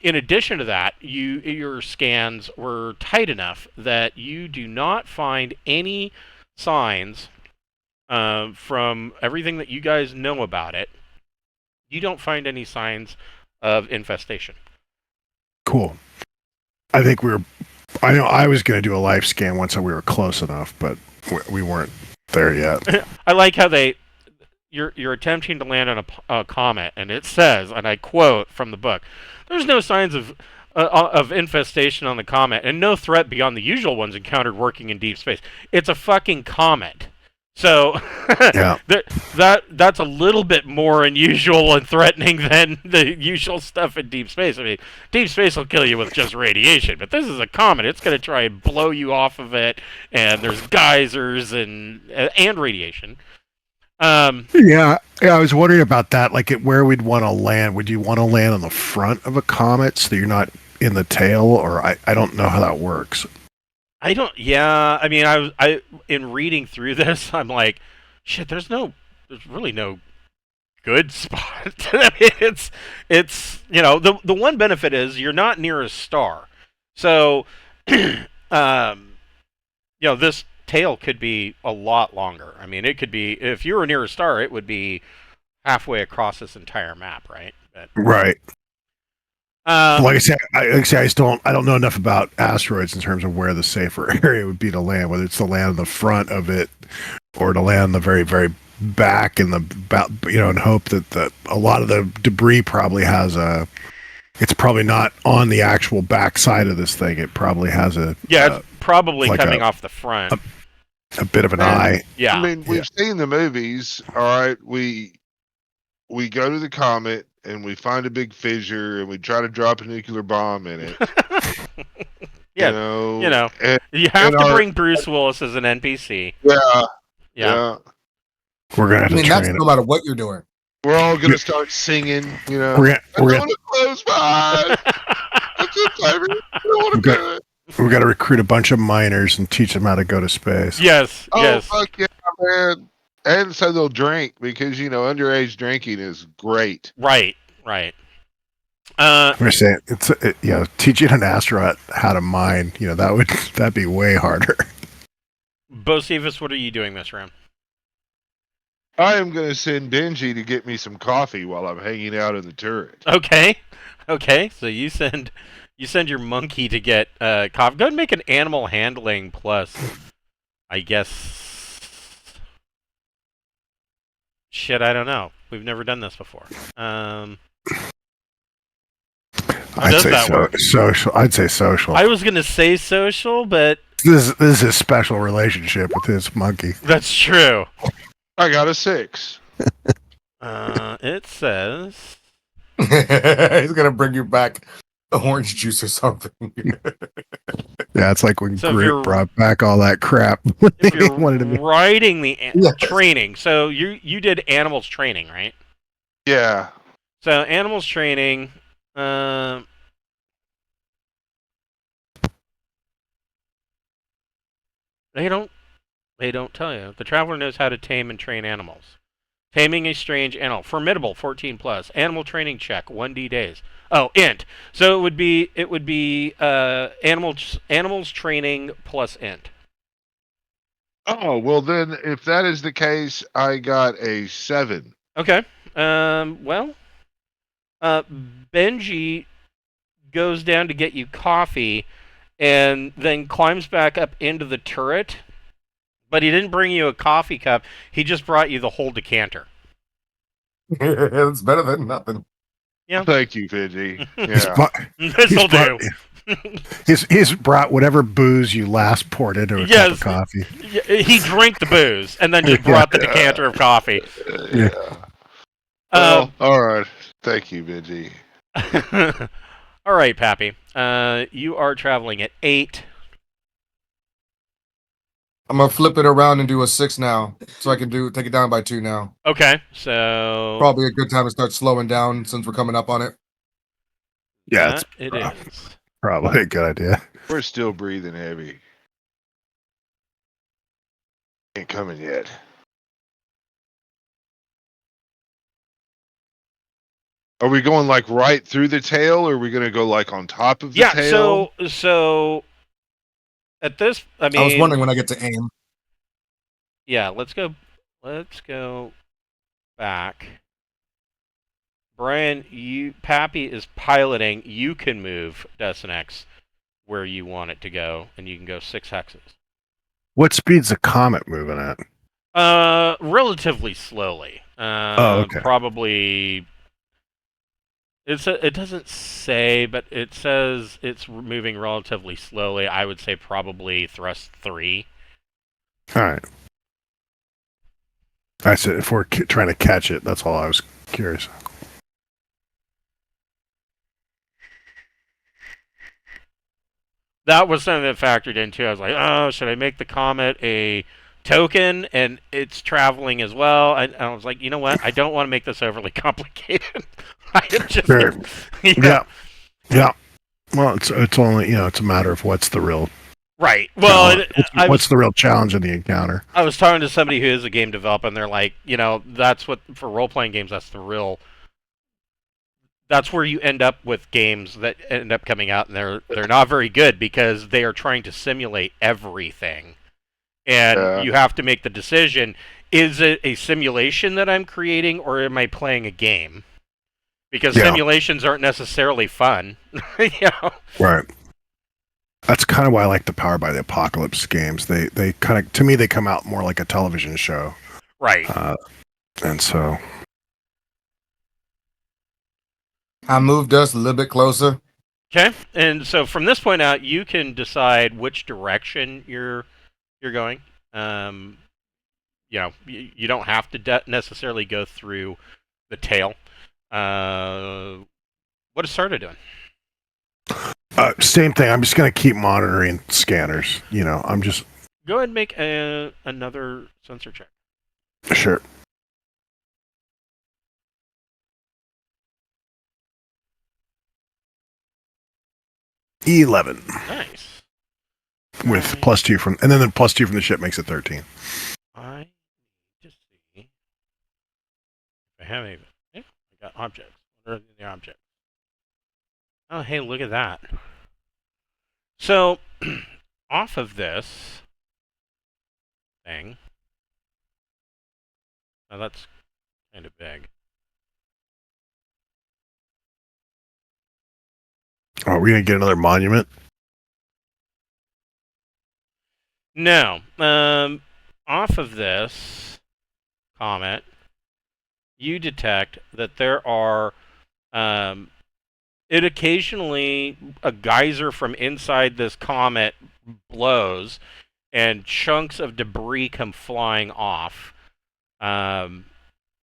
S2: in addition to that, your scans were tight enough that you do not find any signs from everything that you guys know about it. You don't find any signs of infestation.
S3: Cool. I think I know I was going to do a life scan once we were close enough, but we weren't there yet.
S2: I like how you're attempting to land on a comet, and it says, and I quote from the book, "There's no signs of infestation on the comet, and no threat beyond the usual ones encountered working in deep space." It's a fucking comet, so
S3: Yeah.
S2: that's a little bit more unusual and threatening than the usual stuff in deep space. I mean, deep space will kill you with just radiation, but this is a comet. It's going to try and blow you off of it, and there's geysers and radiation.
S3: Yeah, I was wondering about that. Like, where we'd want to land. Would you want to land on the front of a comet so that you're not in the tail, or I don't know how that works.
S2: I don't. Yeah, I mean, I in reading through this, I'm like, shit. There's really no good spot. I mean, it's the one benefit is you're not near a star, so this tail could be a lot longer. I mean, it could be, if you were near a star, it would be halfway across this entire map, right? But,
S3: Right. Like I said, I don't know enough about asteroids in terms of where the safer area would be to land, whether it's to land on the front of it or to land on the very, very back and and hope that a lot of the debris probably has it's probably not on the actual back side of this thing. It probably has
S2: it's probably
S3: like
S2: coming off the front.
S3: A bit of an eye.
S2: Yeah.
S1: I mean, we've seen the movies. All right, we go to the comet and we find a big fissure and we try to drop a nuclear bomb in it.
S2: Yeah, you have to bring Bruce Willis as an NPC.
S1: Yeah.
S3: We're gonna have to train
S5: that's
S3: it.
S5: no matter what you're doing.
S1: We're all gonna start singing.
S3: We're
S1: I don't want to close my eyes. That's it, baby. I don't want to do it.
S3: We've got to recruit a bunch of miners and teach them how to go to space.
S2: Yes.
S1: Oh,
S2: yes.
S1: fuck yeah, man. And so they'll drink because, underage drinking is great.
S2: Right.
S3: I'm just saying, teaching an astronaut how to mine, that'd be way harder.
S2: Bocephus, what are you doing this round?
S1: I am going to send Benji to get me some coffee while I'm hanging out in the turret.
S2: Okay. So you send your monkey to get coffee. Go ahead and make an animal handling plus, I guess. Shit, I don't know. We've never done this before.
S3: I'd
S2: does
S3: say
S2: that work?
S3: social. I'd say social.
S2: I was gonna say social, but
S3: This is his special relationship with his monkey.
S2: that's true.
S1: I got a 6.
S2: It says
S5: He's gonna bring you back orange juice or something.
S3: Yeah, it's like when
S2: So if
S3: Grit
S2: you're-
S3: brought back all that crap.
S2: if
S3: He
S2: you're
S3: wanted to be.
S2: writing the
S5: Yes.
S2: training. So you did animals training, right?
S1: Yeah.
S2: So animals training. They don't tell you. The traveler knows how to tame and train animals. Taming a strange animal. Formidable, 14 plus. Animal training check, 1d days. Oh, int. So it would be animals training plus int.
S1: Oh, well then, if that is the case, I got a 7.
S2: Okay. Benji goes down to get you coffee and then climbs back up into the turret. But he didn't bring you a coffee cup. He just brought you the whole decanter.
S5: It's better than nothing.
S2: Yeah.
S1: Thank you, Benji.
S3: He's
S1: Yeah.
S3: brought-
S2: This'll do.
S3: he's brought whatever booze you last poured into a cup
S2: Yes.
S3: of coffee.
S2: He drank the booze and then just brought the decanter of coffee.
S1: Yeah. Well, all right. Thank you, Benji.
S2: All right, Pappy. You are traveling at 8.
S5: I'm gonna flip it around and do a 6 now, so I can take it down by 2 now.
S2: Okay, so
S5: Probably a good time to start slowing down since we're coming up on it.
S3: Yeah, it's
S2: it is.
S3: probably a good idea.
S1: We're still breathing heavy. Ain't coming yet. Are we going like right through the tail, or are we going to go like on top of the
S2: Yeah.
S1: tail?
S2: So at this, I mean,
S5: I was wondering when I get to aim.
S2: yeah. Let's go back. Brian, Pappy is piloting. You can move Desinex where you want it to go, and you can go 6 hexes.
S3: What speed's the Comet moving at?
S2: Relatively slowly.
S3: Okay.
S2: Probably. It doesn't say, but it says it's moving relatively slowly. I would say probably thrust 3.
S3: All right. I said if we're trying to catch it, that's all I was curious.
S2: That was something that factored in too. I was like, oh, should I make the Comet a token? And it's traveling as well. And I was like, you know what? I don't want to make this overly complicated. I just,
S3: Sure.
S2: yeah.
S3: Yeah. Well, it's only it's a matter of what's the real
S2: Right. Well,
S3: what's the real challenge in the encounter.
S2: I was talking to somebody who is a game developer, and they're like, that's what for role playing games. That's where you end up with games that end up coming out, and they're not very good because they are trying to simulate everything, and you have to make the decision: is it a simulation that I'm creating, or am I playing a game? Because simulations aren't necessarily fun.
S3: Right. That's kind of why I like the Powered by the Apocalypse games. They kind of, to me, they come out more like a television show.
S2: Right.
S3: And so
S5: I moved us a little bit closer.
S2: Okay. And so from this point out, you can decide which direction you're going. You don't have to necessarily go through the tail. What is Sarda doing?
S3: same thing. I'm just going to keep monitoring scanners. I'm just
S2: Go ahead and make another sensor check.
S3: sure. $11
S2: Nice.
S3: with +2 from, and then the +2 from the ship makes it 13.
S2: I need to see if I have any. I got objects. What are the objects? Oh, hey, look at that. So, off of this thing, now that's kind of big.
S3: Are we gonna get another monument?
S2: No. Off of this Comet, you detect that there are, it occasionally, a geyser from inside this comet blows, and chunks of debris come flying off. And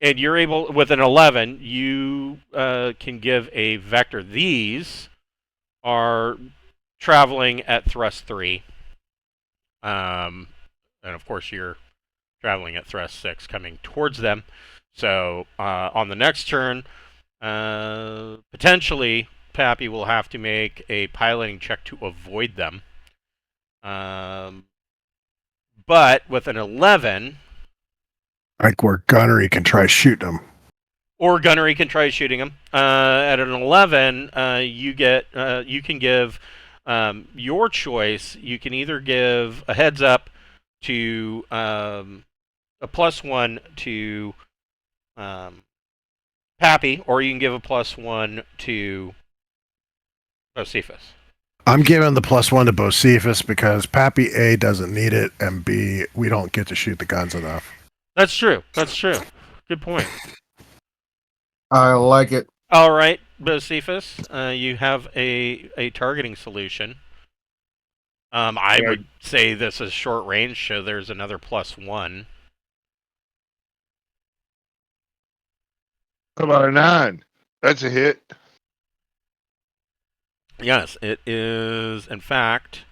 S2: you're able, with an 11, you can give a vector. These are traveling at thrust 3. And of course, you're traveling at thrust 6 coming towards them. So on the next turn, potentially, Pappy will have to make a piloting check to avoid them. But with an 11...
S3: Like where Gunnery can try shooting them.
S2: Or Gunnery can try shooting them. At an 11, you can give your choice. You can either give a heads up to a +1 to Pappy, or you can give a +1 to Josephus.
S3: I'm giving the +1 to Bocephus because Pappy A doesn't need it, and B, we don't get to shoot the guns enough.
S2: That's true. That's true. Good point.
S5: I like it.
S2: All right, Bocephus, you have a targeting solution. I would say this is short range, so there's another +1.
S1: How about a 9? That's a hit.
S2: Yes, it is. In fact,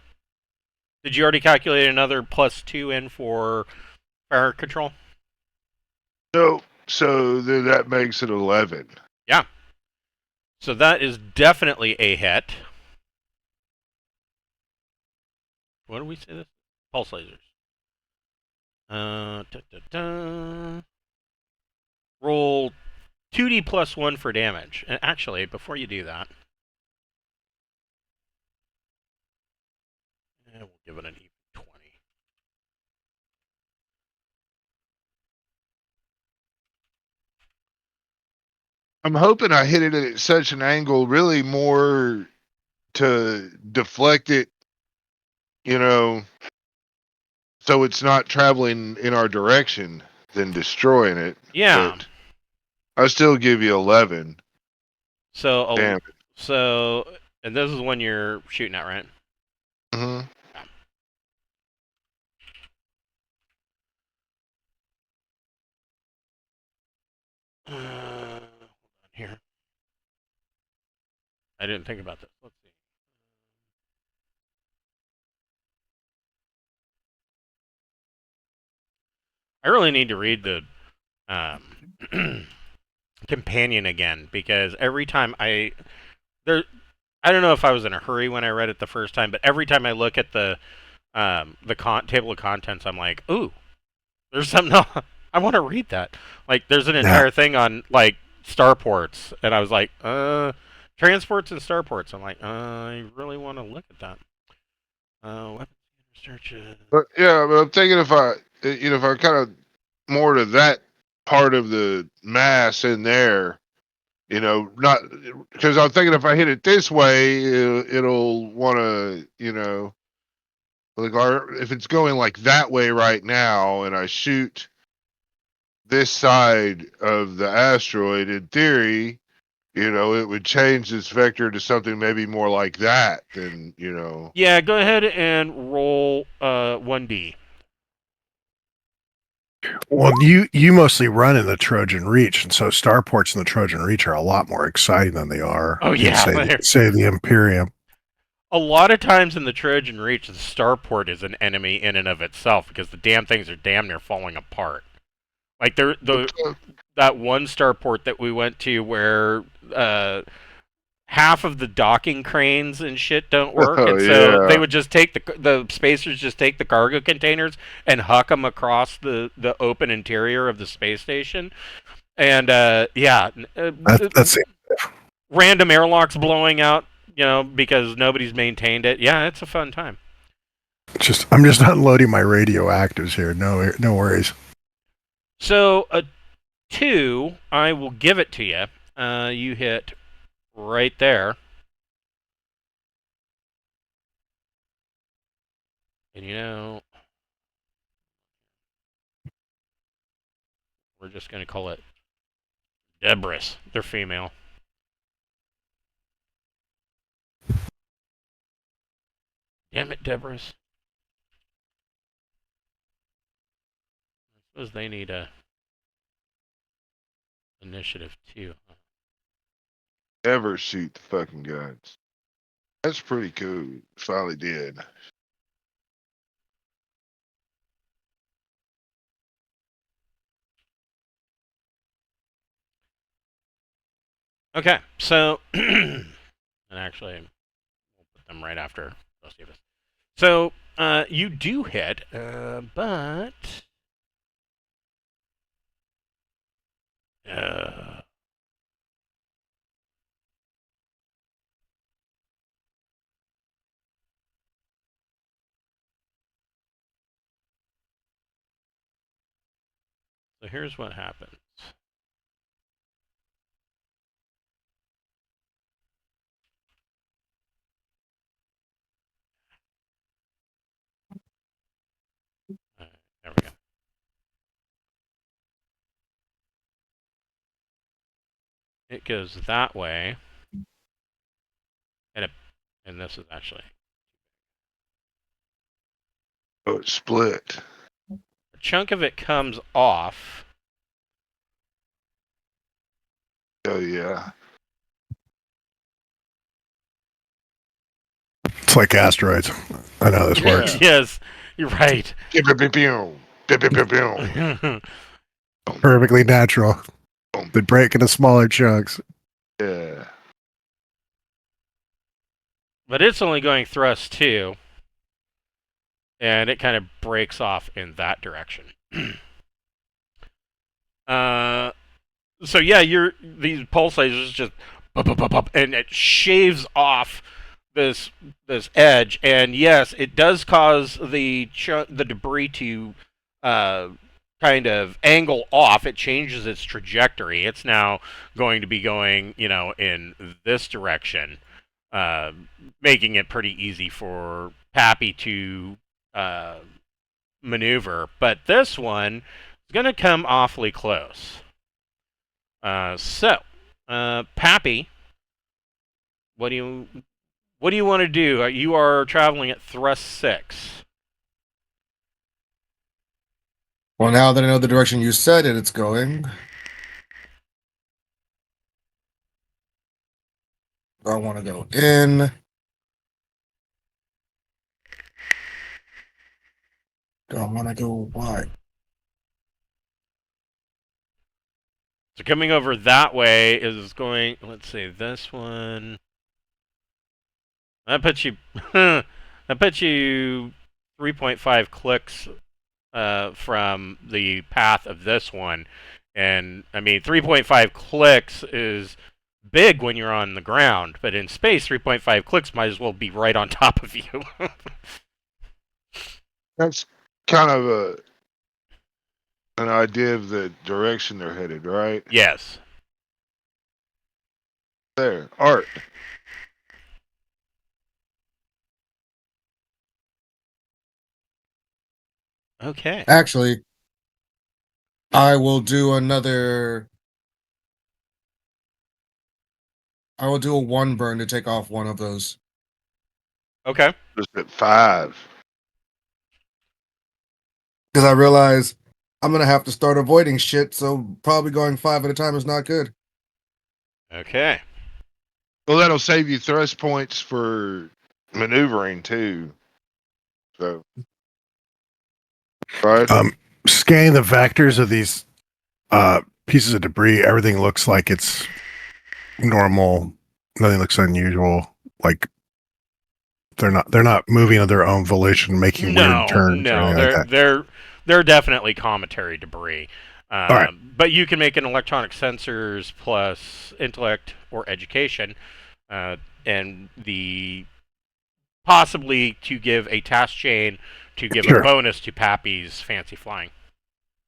S2: did you already calculate another +2 in for fire control?
S1: No, so then that makes it 11.
S2: Yeah. So that is definitely a hit. What do we say this? Pulse lasers. Roll 2d +1 for damage. And actually, before you do that, we'll give it an even 20.
S1: I'm hoping I hit it at such an angle, really more to deflect it, so it's not traveling in our direction than destroying it.
S2: Yeah.
S1: But I still give you 11.
S2: So,
S1: Damn it.
S2: So, and this is when you're shooting at, right?
S1: Mm-hmm.
S2: Hold on here. I didn't think about this. Let's see. I really need to read the companion again, because every time I don't know if I was in a hurry when I read it the first time, but every time I look at the table of contents, I'm like, ooh, there's something else. I want to read that. Like, there's an entire thing on like starports, and I was like, transports and starports. I'm like, I really want to look at that. Weapons searches.
S1: But yeah, but I'm thinking if I kind of more to that part of the mass in there, not because I'm thinking if I hit it this way, it'll want to, like if it's going like that way right now, and I shoot this side of the asteroid, in theory, it would change this vector to something maybe more like that than,
S2: Yeah, go ahead and roll 1d.
S3: Well, you mostly run in the Trojan Reach, and so starports in the Trojan Reach are a lot more exciting than they are.
S2: Oh yeah,
S3: say the Imperium.
S2: A lot of times in the Trojan Reach, the starport is an enemy in and of itself, because the damn things are damn near falling apart. Like that one starport that we went to where half of the docking cranes and shit don't work, and so they would just take the spacers just take the cargo containers and huck them across the open interior of the space station, and that's
S3: it.
S2: Random airlocks blowing out because nobody's maintained it. Yeah, it's a fun time.
S3: I'm just unloading my radioactives here. No worries.
S2: So a 2, I will give it to you. You hit right there. And we're just going to call it Debris. They're female. Damn it, Debris. I suppose they need a initiative too.
S1: Ever shoot the fucking guns. That's pretty cool. Finally did.
S2: Okay, so and actually, we'll put them right after those of us. So you do hit, but so here's what happens. There we go. It goes that way, and this is actually
S1: It's split.
S2: a chunk of it comes off.
S1: Oh yeah.
S3: It's like asteroids. I know how this works.
S2: Yes, you're right.
S3: Perfectly natural. They break into smaller chunks.
S1: Yeah.
S2: But it's only going thrust 2, and it kind of breaks off in that direction. So yeah, these pulse lasers just and it shaves off this edge, and yes, it does cause the debris to kind of angle off. It changes its trajectory. It's now going to be going, in this direction, making it pretty easy for Pappy to maneuver. But this one is going to come awfully close. So, Pappy, what do you want to do? You are traveling at thrust 6.
S5: Well, now that I know the direction you said it's going, I want to go in. Do I want to go wide?
S2: So coming over that way is going. Let's see, this one. That puts you. That puts you 3.5 clicks from the path of this one, and I mean 3.5 clicks is big when you're on the ground, but in space 3.5 clicks might as well be right on top of you.
S1: That's kind of an idea of the direction they're headed, right?
S2: Yes.
S1: There. Art.
S2: Okay.
S5: Actually, I will do another. I will do a 1 burn to take off one of those.
S2: Okay.
S1: Just at 5.
S5: Because I realize I'm going to have to start avoiding shit, so probably going 5 at a time is not good.
S2: Okay.
S1: Well, that'll save you thrust points for maneuvering too. So, right?
S3: Scanning the vectors of these pieces of debris, everything looks like it's normal. Nothing looks unusual. Like they're not moving of their own volition, making weird turns.
S2: No, they're definitely cometary debris.
S3: All right.
S2: But you can make an electronic sensors plus intellect or education and the possibly to give a task chain to give
S3: Sure.
S2: a bonus to Pappy's fancy flying.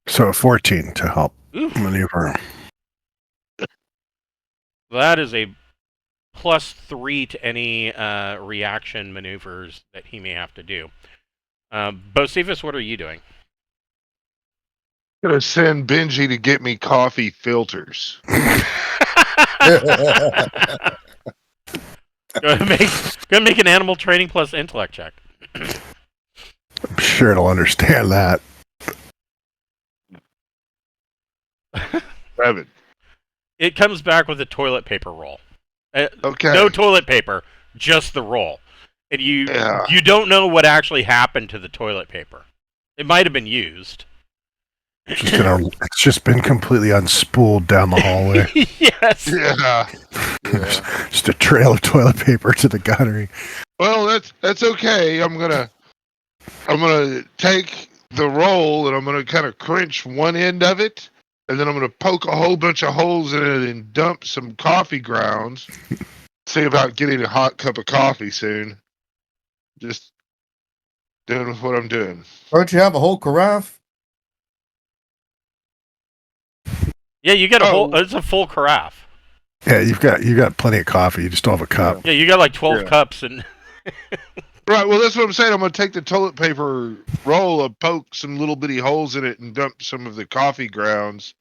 S3: So 14 to help
S2: Oof.
S3: maneuver.
S2: That is a +3 to any reaction maneuvers that he may have to do. Bocephus, what are you doing?
S1: I'm gonna send Benji to get me coffee filters.
S2: Go make an animal training plus intellect check.
S3: I'm sure it'll understand that.
S1: 7.
S2: It comes back with a toilet paper roll.
S1: Okay.
S2: No toilet paper, just the roll. And you don't know what actually happened to the toilet paper. It might have been used.
S3: It's just been completely unspooled down the hallway.
S2: Yes.
S1: Yeah.
S3: Just a trail of toilet paper to the gunnery.
S1: Well, that's okay. I'm gonna take the roll and I'm gonna kind of crunch one end of it, and then I'm gonna poke a whole bunch of holes in it and dump some coffee grounds. See about getting a hot cup of coffee soon. Just doing what I'm doing.
S5: Don't you have a whole carafe?
S2: Yeah, you get a whole. It's a full carafe.
S3: Yeah, you got plenty of coffee. You just don't have a cup.
S2: Yeah, you got like 12 cups and.
S1: Right. Well, that's what I'm saying. I'm gonna take the toilet paper roll and poke some little bitty holes in it and dump some of the coffee grounds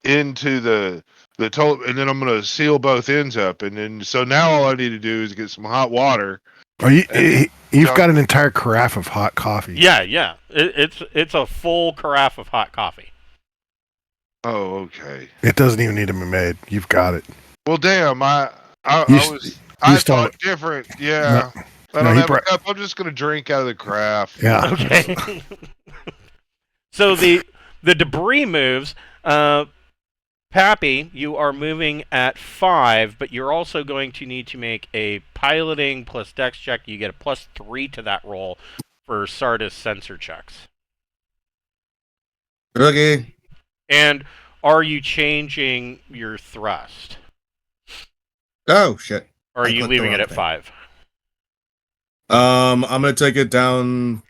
S1: into the toilet, and then I'm gonna seal both ends up, and then so now all I need to do is get some hot water.
S3: Oh, you've got an entire carafe of hot coffee.
S2: Yeah. It's a full carafe of hot coffee.
S1: Oh, okay.
S3: It doesn't even need to be made. You've got it.
S1: Well, damn, I thought different. Yeah. I don't have a cup. I'm just gonna drink out of the carafe.
S3: Yeah.
S2: Okay. So the debris moves. Pappy, you are moving at 5, but you're also going to need to make a piloting plus dex check. You get a +3 to that roll for Sardis sensor checks.
S5: Okay.
S2: And are you changing your thrust?
S5: Oh shit.
S2: Or are you leaving it at 5?
S5: I'm gonna take it down,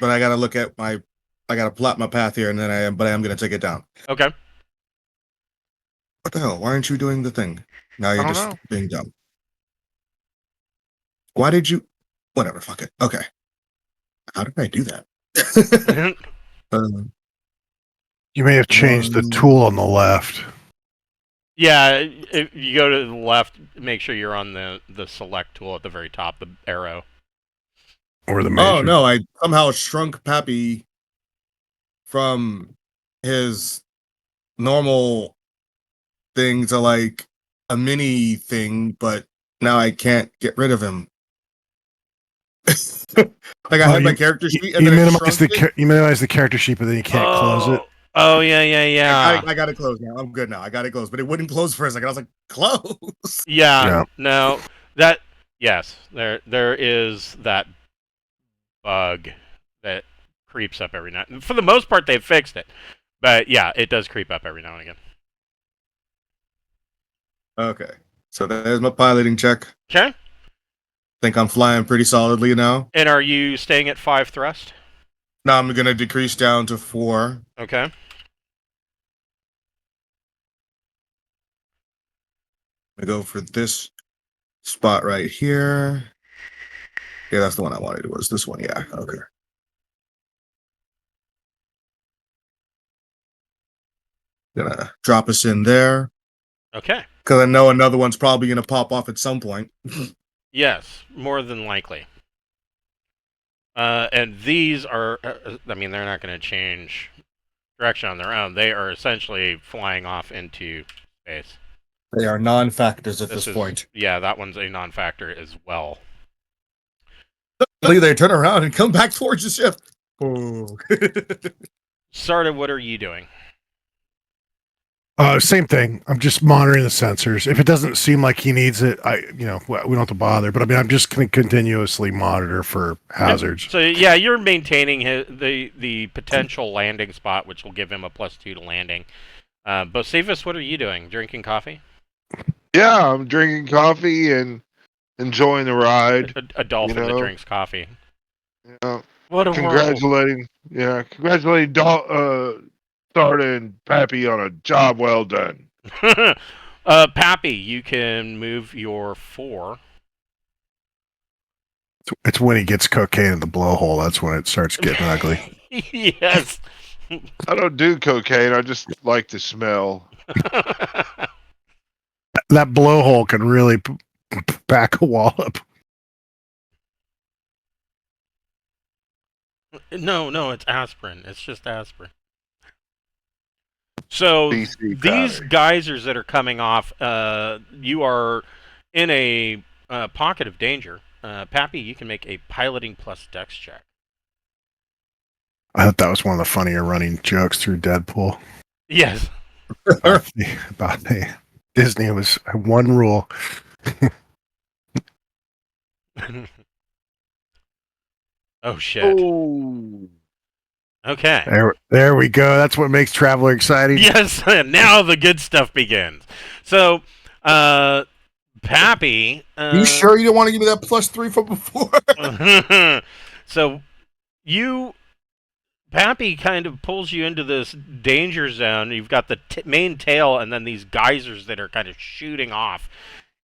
S5: but I gotta plot my path here, and then I am gonna take it down.
S2: Okay.
S5: What the hell? Why aren't you doing the thing? Now you're just being dumb. Why did you? Whatever. Fuck it. Okay. How did I do that?
S3: You may have changed the tool on the left.
S2: Yeah, if you go to the left, make sure you're on the select tool at the very top, the arrow.
S3: Or the major.
S5: Oh no, I somehow shrunk Pappy from his normal thing to like a mini thing, but now I can't get rid of him. Like I had my character sheet and
S3: you
S5: then
S3: minimize the character sheet, but then you can't close it.
S2: Oh yeah.
S5: I got it closed now. I'm good now. I got it closed, but it wouldn't close for a second. I was like, close.
S2: Yeah. No. Yes. There is that bug that creeps up every now. For the most part, they've fixed it, but yeah, it does creep up every now and again.
S5: Okay, so there's my piloting check.
S2: Okay.
S5: Think I'm flying pretty solidly now.
S2: And are you staying at 5 thrust?
S5: Now I'm gonna decrease down to 4.
S2: Okay.
S5: I go for this spot right here. Yeah, that's the one I wanted. It was this one. Yeah. Okay. Gonna drop us in there.
S2: Okay.
S5: Because I know another one's probably gonna pop off at some point.
S2: Yes, more than likely. And these are, I mean, they're not going to change direction on their own. They are essentially flying off into space.
S5: They are non-factors at this point.
S2: Yeah, that one's a non-factor as well.
S5: They turn around and come back towards the ship. Oh.
S2: Sarda, what are you doing?
S3: Same thing. I'm just monitoring the sensors. If it doesn't seem like he needs it, we don't have to bother. But I mean, I'm just going to continuously monitor for hazards.
S2: So yeah, you're maintaining the potential landing spot, which will give him a +2 to landing. Bocephus, what are you doing? Drinking coffee?
S1: Yeah, I'm drinking coffee and enjoying the ride.
S2: A dolphin that
S1: know?
S2: drinks coffee.
S1: Yeah.
S2: What a world.
S1: Congratulating Sarda and Pappy on a job well done.
S2: Pappy, you can move your 4.
S3: It's when he gets cocaine in the blowhole. That's when it starts getting ugly.
S2: Yes.
S1: I don't do cocaine. I just like the smell.
S3: That blowhole can really pack a wallop.
S2: No, it's aspirin. It's just aspirin. So
S1: BC
S2: these
S1: powder.
S2: geysers that are coming off, you are in a pocket of danger. Pappy, you can make a piloting plus dex check.
S3: I thought that was one of the funnier running jokes through Deadpool.
S2: Yes.
S3: About Disney was one rule.
S2: Oh shit.
S1: Oh.
S2: Okay.
S3: There we go. That's what makes Traveler exciting.
S2: Yes, now the good stuff begins. So, Pappy.
S5: You sure you don't want to give me that +3 from before?
S2: So, Pappy kind of pulls you into this danger zone. You've got the main tail and then these geysers that are kind of shooting off.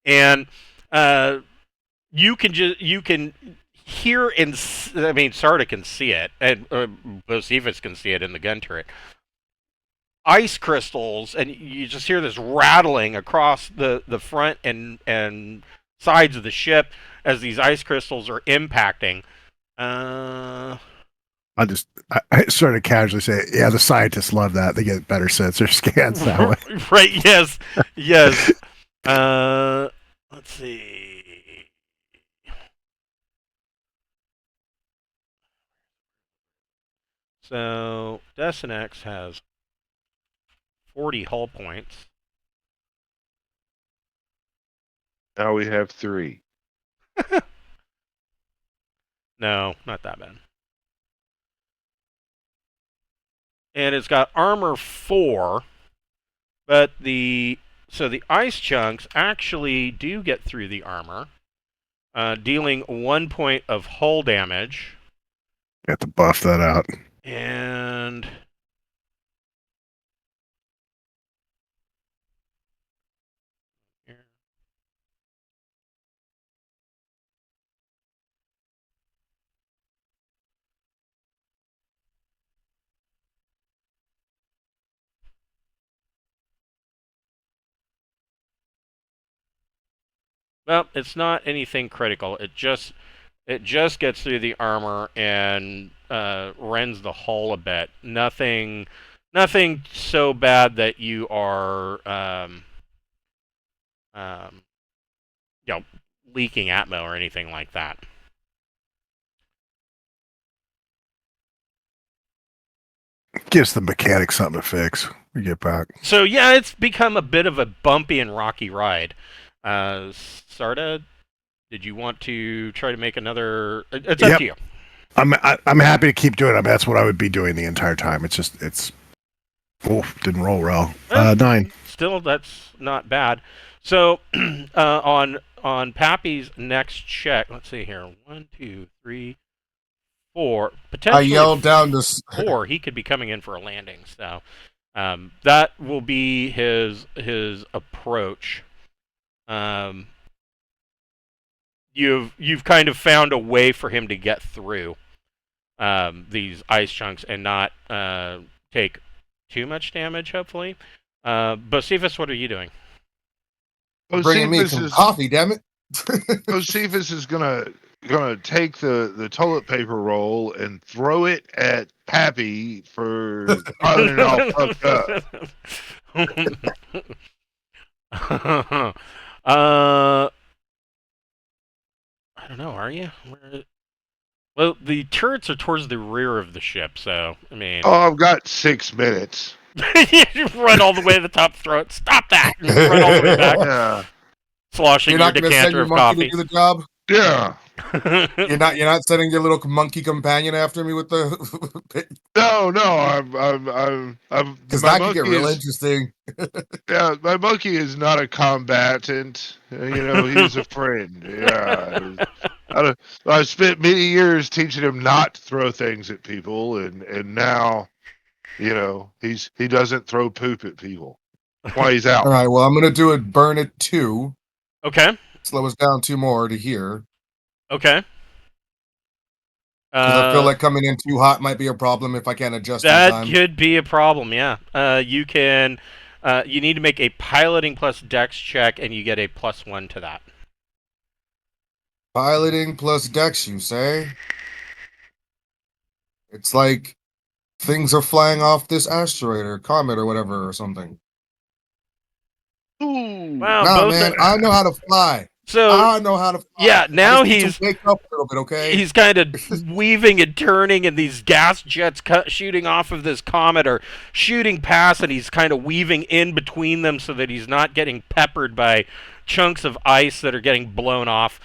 S2: And you can hear Sarda can see it, and Bocephus can see it in the gun turret. Ice crystals, and you just hear this rattling across the front and sides of the ship as these ice crystals are impacting.
S3: I sort of casually say, yeah, the scientists love that. They get better sensor scans that way.
S2: Right, yes. Let's see. So, Desinex has 40 hull points.
S1: Now we have 3.
S2: No, not that bad. And it's got armor 4, but the ice chunks actually do get through the armor, dealing 1 point of hull damage.
S3: You have to buff that out.
S2: And well, it's not anything critical. It just gets through the armor and rends the hull a bit. Nothing so bad that you are leaking atmo or anything like that.
S3: Gives the mechanic something to fix. We get back.
S2: So yeah, it's become a bit of a bumpy and rocky ride. Sarda, did you want to try to make another? It's up to you.
S3: I'm happy to keep doing it. I mean, that's what I would be doing the entire time. Didn't roll well. 9.
S2: Still, that's not bad. So on Pappy's next check, let's see here. 1, 2, 3, 4. Potentially
S5: I yelled down this
S2: 4. He could be coming in for a landing. So that will be his approach. You've kind of found a way for him to get through these ice chunks and not take too much damage, hopefully. Bocephus, what are you doing?
S5: bringing me some coffee, damn it.
S1: Bocephus is gonna take the toilet paper roll and throw it at Pappy for running all fucked up.
S2: I don't know. Are you? Well, the turrets are towards the rear of the ship, so I mean.
S1: Oh, I've got 6 minutes.
S2: You run all the way to the top, throw it. Stop that! And run all the way back,
S1: Yeah.
S2: sloshing
S5: You're
S2: your
S5: not going to send
S2: decanter
S5: your
S2: of
S5: monkey
S2: coffee.
S5: to do the job?
S1: Yeah.
S5: You're not sending your little monkey companion after me with the
S1: No,
S5: because
S1: my
S5: that could get
S1: monkey
S5: real
S1: is
S5: interesting.
S1: yeah, my monkey is not a combatant. He's a friend. Yeah. I spent many years teaching him not to throw things at people, and now, he doesn't throw poop at people. That's why he's out.
S5: All right, well, I'm gonna do it. Burn it 2.
S2: Okay.
S5: Slow us down 2 more to here
S2: Okay.
S5: because I feel like coming in too hot might be a problem if I can't adjust in
S2: that
S5: time.
S2: could be a problem. Yeah. You can. You need to make a piloting plus dex check, and you get a +1 to that.
S5: Piloting plus dex, you say? It's like things are flying off this asteroid or comet or whatever or something.
S1: Ooh.
S2: Wow.
S5: Nah,
S2: both
S5: man,
S2: are-
S5: I know how to fly.
S2: So
S5: I know how to fly.
S2: yeah, now
S5: I just need
S2: he's
S5: to wake up a little bit, okay?
S2: he's kind of weaving and turning, and these gas jets shooting off of this comet are shooting past, and he's kind of weaving in between them so that he's not getting peppered by chunks of ice that are getting blown off.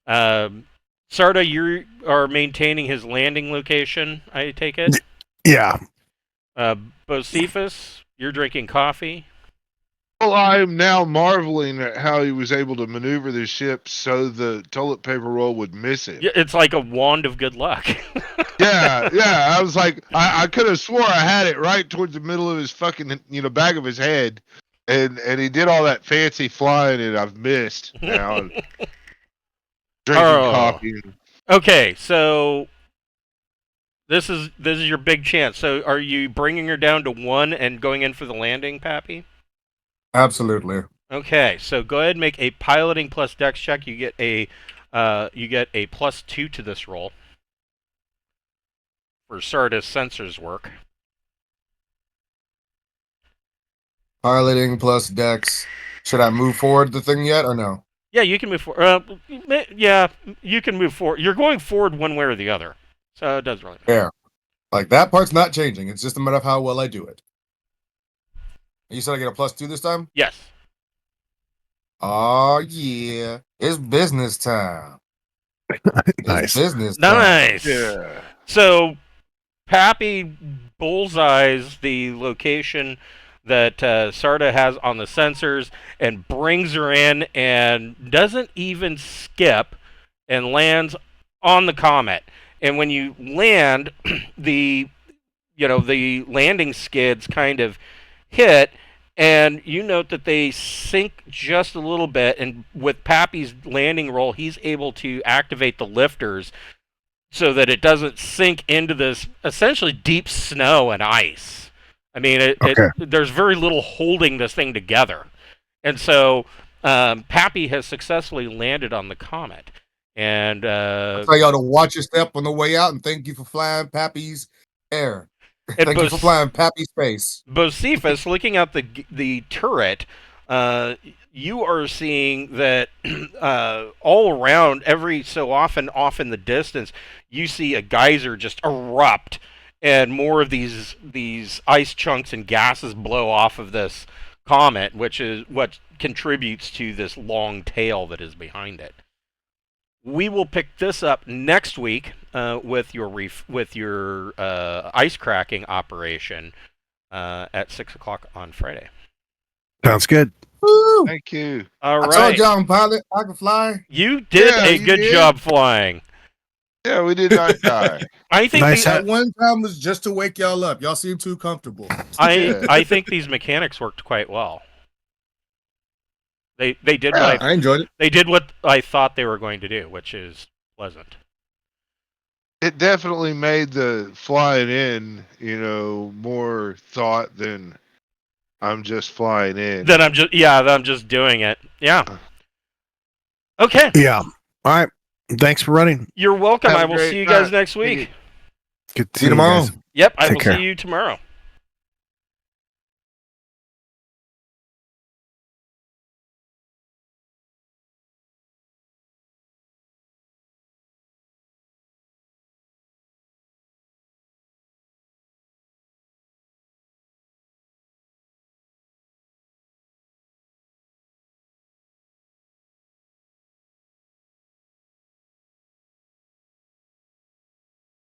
S2: Sarda, you are maintaining his landing location, I take it?
S3: Yeah.
S2: Bocephus, you're drinking coffee.
S1: Well, I'm now marveling at how he was able to maneuver the ship so the toilet paper roll would miss him.
S2: Yeah, it's like a wand of good luck.
S1: Yeah. I was like, I could have swore I had it right towards the middle of his fucking, back of his head, and he did all that fancy flying, and I've missed now. Drinking coffee.
S2: Okay, so this is your big chance. So are you bringing her down to 1 and going in for the landing, Pappy?
S5: Absolutely.
S2: Okay, so go ahead and make a piloting plus dex check. You get a +2 to this roll for Sarda's sensors work.
S5: Piloting plus dex. Should I move forward the thing yet or no?
S2: Yeah, you can move forward. Yeah, you can move forward. You're going forward one way or the other, so it doesn't really matter.
S5: Yeah. Like that part's not changing. It's just a matter of how well I do it. You said I get a +2 this time?
S2: Yes.
S5: Oh yeah. It's business time.
S3: Nice.
S5: Business time.
S2: Nice.
S1: Yeah.
S2: So, Pappy bullseyes the location that Sarda has on the sensors and brings her in and doesn't even skip and lands on the comet. And when you land, the landing skids kind of hit, and you note that they sink just a little bit, and with Pappy's landing roll, he's able to activate the lifters so that it doesn't sink into this essentially deep snow and ice. I mean, there's very little holding this thing together. And so Pappy has successfully landed on the comet. And
S5: I tell y'all to watch your step on the way out, and thank you for flying Pappy's air. Thank you for flying Pappy's space.
S2: Bocephus, looking out the turret, you are seeing that all around, every so often off in the distance, you see a geyser just erupt, and more of these ice chunks and gases blow off of this comet, which is what contributes to this long tail that is behind it. We will pick this up next week with your ice cracking operation at 6:00 on Friday.
S3: Sounds good.
S5: Woo!
S1: Thank you.
S2: All
S5: I
S2: right.
S5: told y'all I'm pilot. I can fly.
S2: You did
S1: Yeah,
S2: a
S1: you
S2: good
S1: did.
S2: job flying.
S1: Yeah, we did not die.
S2: I think
S3: Nice
S5: That one time was just to wake y'all up. Y'all seem too comfortable.
S2: I think these mechanics worked quite well. They did what
S5: I enjoyed it.
S2: they did what I thought they were going to do, which is pleasant.
S1: It definitely made the flying in, more thought than I'm just flying in.
S2: Then I'm just doing it. Yeah. Okay.
S3: Yeah. All right. Thanks for running.
S2: You're welcome.
S1: Have a
S2: I will
S1: great
S2: see you guys
S1: night.
S2: next week.
S3: Good to
S5: See you tomorrow.
S3: guys.
S2: Yep, I
S3: Take
S2: will
S3: care.
S2: see you tomorrow.